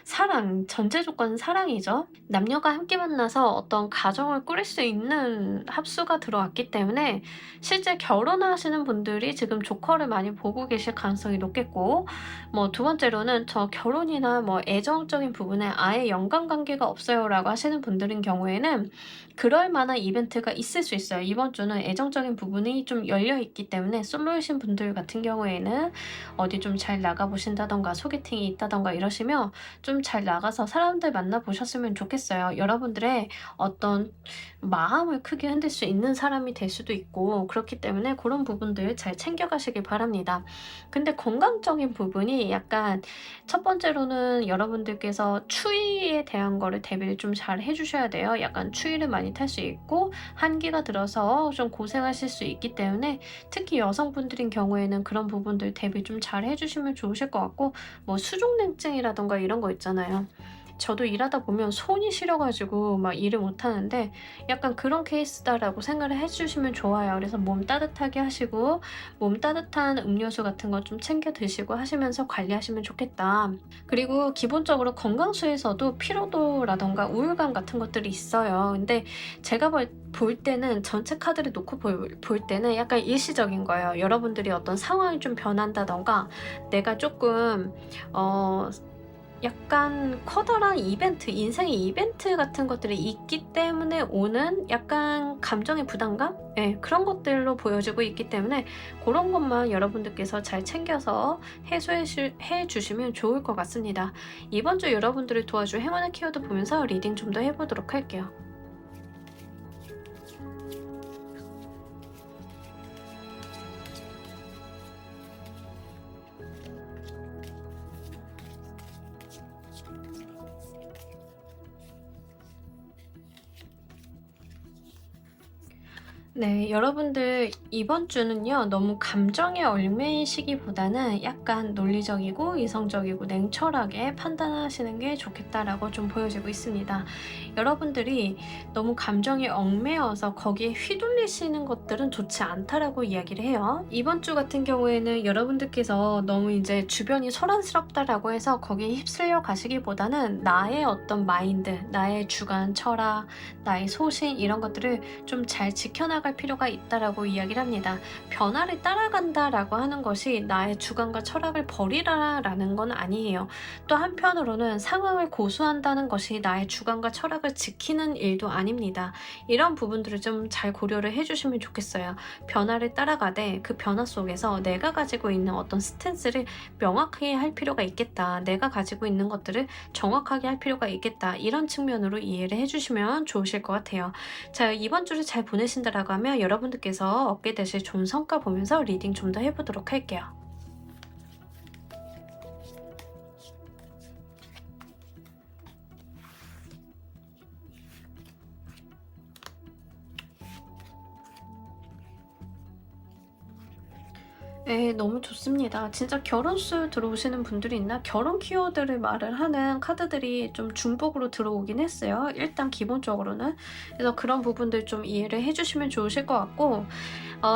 사랑, 전제 조건은 사랑이죠. 남녀가 함께 만나서 어떤 가정을 꾸릴 수 있는 합수가 들어왔기 때문에 실제 결혼하시는 분들이 지금 조커를 많이 보고 계실 가능성이 높겠고, 뭐 두 번째로는 저 결혼이나 뭐 애정적인 부분에 아예 연관관계가 없어요라고 하시는 분들인 경우에는 그럴 만한 이벤트가 있을 수 있어요. 이번 주는 애정적인 부분이 좀 열려 있기 때문에 솔로이신 분들 같은 경우에는 어디 좀 잘 나가보신다던가 소개팅이 있다던가 이러시면 좀 잘 나가서 사람들 만나보셨으면 좋겠어요. 여러분들의 어떤 마음을 크게 흔들 수 있는 사람이 될 수도 있고 그렇기 때문에 그런 부분들 잘 챙겨가시길 바랍니다. 근데 건강적인 부분이 약간 첫 번째로는 여러분들께서 추위에 대한 거를 대비를 좀 잘 해주셔야 돼요. 약간 추위를 많이 탈 수 있고 한기가 들어서 좀 고생하실 수 있기 때문에 특히 여성분들인 경우에는 그런 부분들 대비 좀 잘 해주시면 좋으실 것 같고 뭐 수족냉증이라던가 이런 거 있잖아요. 저도 일하다 보면 손이 시려가지고 막 일을 못하는데 약간 그런 케이스다라고 생각을 해주시면 좋아요. 그래서 몸 따뜻하게 하시고 몸 따뜻한 음료수 같은 거 좀 챙겨 드시고 하시면서 관리하시면 좋겠다. 그리고 기본적으로 건강수에서도 피로도라던가 우울감 같은 것들이 있어요. 근데 제가 볼 때는 전체 카드를 놓고 볼 때는 약간 일시적인 거예요. 여러분들이 어떤 상황이 좀 변한다던가 내가 조금 약간 커다란 이벤트, 인생의 이벤트 같은 것들이 있기 때문에 오는 약간 감정의 부담감? 네, 그런 것들로 보여지고 있기 때문에 그런 것만 여러분들께서 잘 챙겨서 해소해 주시면 좋을 것 같습니다. 이번 주 여러분들을 도와줄 행운의 키워드 보면서 리딩 좀 더 해보도록 할게요. 네, 여러분들 이번 주는요, 너무 감정에 얽매이시기보다는 약간 논리적이고 이성적이고 냉철하게 판단하시는 게 좋겠다라고 좀 보여지고 있습니다. 여러분들이 너무 감정에 얽매여서 거기에 휘둘리시는 것들은 좋지 않다라고 이야기를 해요. 이번 주 같은 경우에는 여러분들께서 너무 이제 주변이 소란스럽다라고 해서 거기에 휩쓸려 가시기보다는 나의 어떤 마인드, 나의 주관, 철학, 나의 소신 이런 것들을 좀 잘 지켜나갈 필요가 있다라고 이야기를 합니다. 변화를 따라간다라고 하는 것이 나의 주관과 철학을 버리라라는 건 아니에요. 또 한편으로는 상황을 고수한다는 것이 나의 주관과 철학을 지키는 일도 아닙니다. 이런 부분들을 좀 잘 고려를 해주시면 좋겠어요. 변화를 따라가되 그 변화 속에서 내가 가지고 있는 어떤 스탠스를 명확하게 할 필요가 있겠다. 내가 가지고 있는 것들을 정확하게 할 필요가 있겠다. 이런 측면으로 이해를 해주시면 좋으실 것 같아요. 자, 이번 주를 잘 보내신다라고 하면 여러분들께서 얻게 되실 좋은 성과 보면서 리딩 좀 더 해보도록 할게요. 네, 너무 좋습니다. 진짜 결혼수 들어오시는 분들이 있나? 결혼 키워드를 말을 하는 카드들이 좀 중복으로 들어오긴 했어요. 일단 기본적으로는. 그래서 그런 부분들 좀 이해를 해주시면 좋으실 것 같고,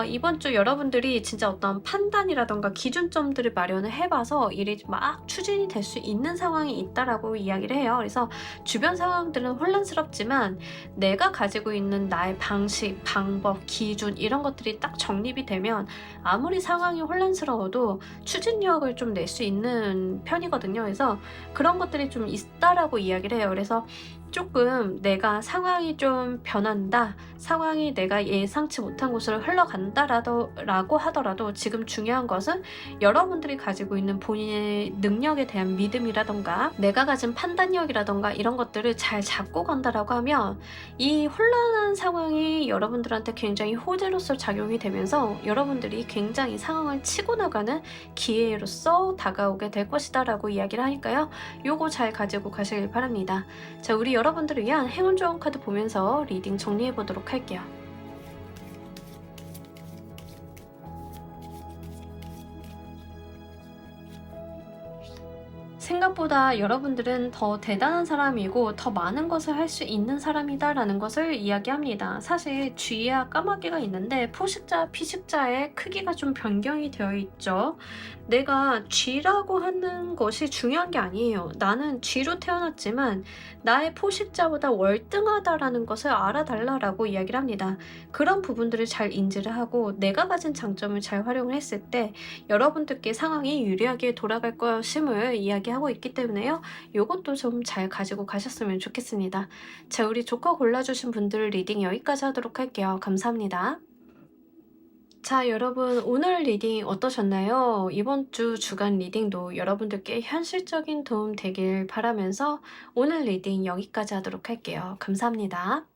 이번 주 여러분들이 진짜 어떤 판단이라던가 기준점들을 마련을 해봐서 일이 막 추진이 될 수 있는 상황이 있다라고 이야기를 해요. 그래서 주변 상황들은 혼란스럽지만 내가 가지고 있는 나의 방식, 방법, 기준 이런 것들이 딱 정립이 되면 아무리 상황이 혼란스러워도 추진력을 좀 낼 수 있는 편이거든요. 그래서 그런 것들이 좀 있다라고 이야기를 해요. 그래서 조금 내가 상황이 좀 변한다, 상황이 내가 예상치 못한 곳으로 흘러간다라고 하더라도 지금 중요한 것은 여러분들이 가지고 있는 본인의 능력에 대한 믿음이라던가 내가 가진 판단력이라던가 이런 것들을 잘 잡고 간다라고 하면 이 혼란한 상황이 여러분들한테 굉장히 호재로서 작용이 되면서 여러분들이 굉장히 상황을 치고 나가는 기회로서 다가오게 될 것이다 라고 이야기를 하니까요. 요거 잘 가지고 가시길 바랍니다. 자, 우리 여러분들을 위한 행운 좋은 카드 보면서 리딩 정리해 보도록 할게요. 생각보다 여러분들은 더 대단한 사람이고 더 많은 것을 할 수 있는 사람이다라는 것을 이야기합니다. 사실 쥐와 까마귀가 있는데 포식자, 피식자의 크기가 좀 변경이 되어 있죠. 내가 쥐라고 하는 것이 중요한 게 아니에요. 나는 쥐로 태어났지만 나의 포식자보다 월등하다라는 것을 알아달라라고 이야기를 합니다. 그런 부분들을 잘 인지를 하고 내가 가진 장점을 잘 활용을 했을 때 여러분들께 상황이 유리하게 돌아갈 것임을 이야기하고 있기 때문에요. 요것도 좀 잘 가지고 가셨으면 좋겠습니다. 자, 우리 조커 골라주신 분들 리딩 여기까지 하도록 할게요. 감사합니다. 자, 여러분 오늘 리딩 어떠셨나요? 이번 주 주간 리딩도 여러분들께 현실적인 도움 되길 바라면서 오늘 리딩 여기까지 하도록 할게요. 감사합니다.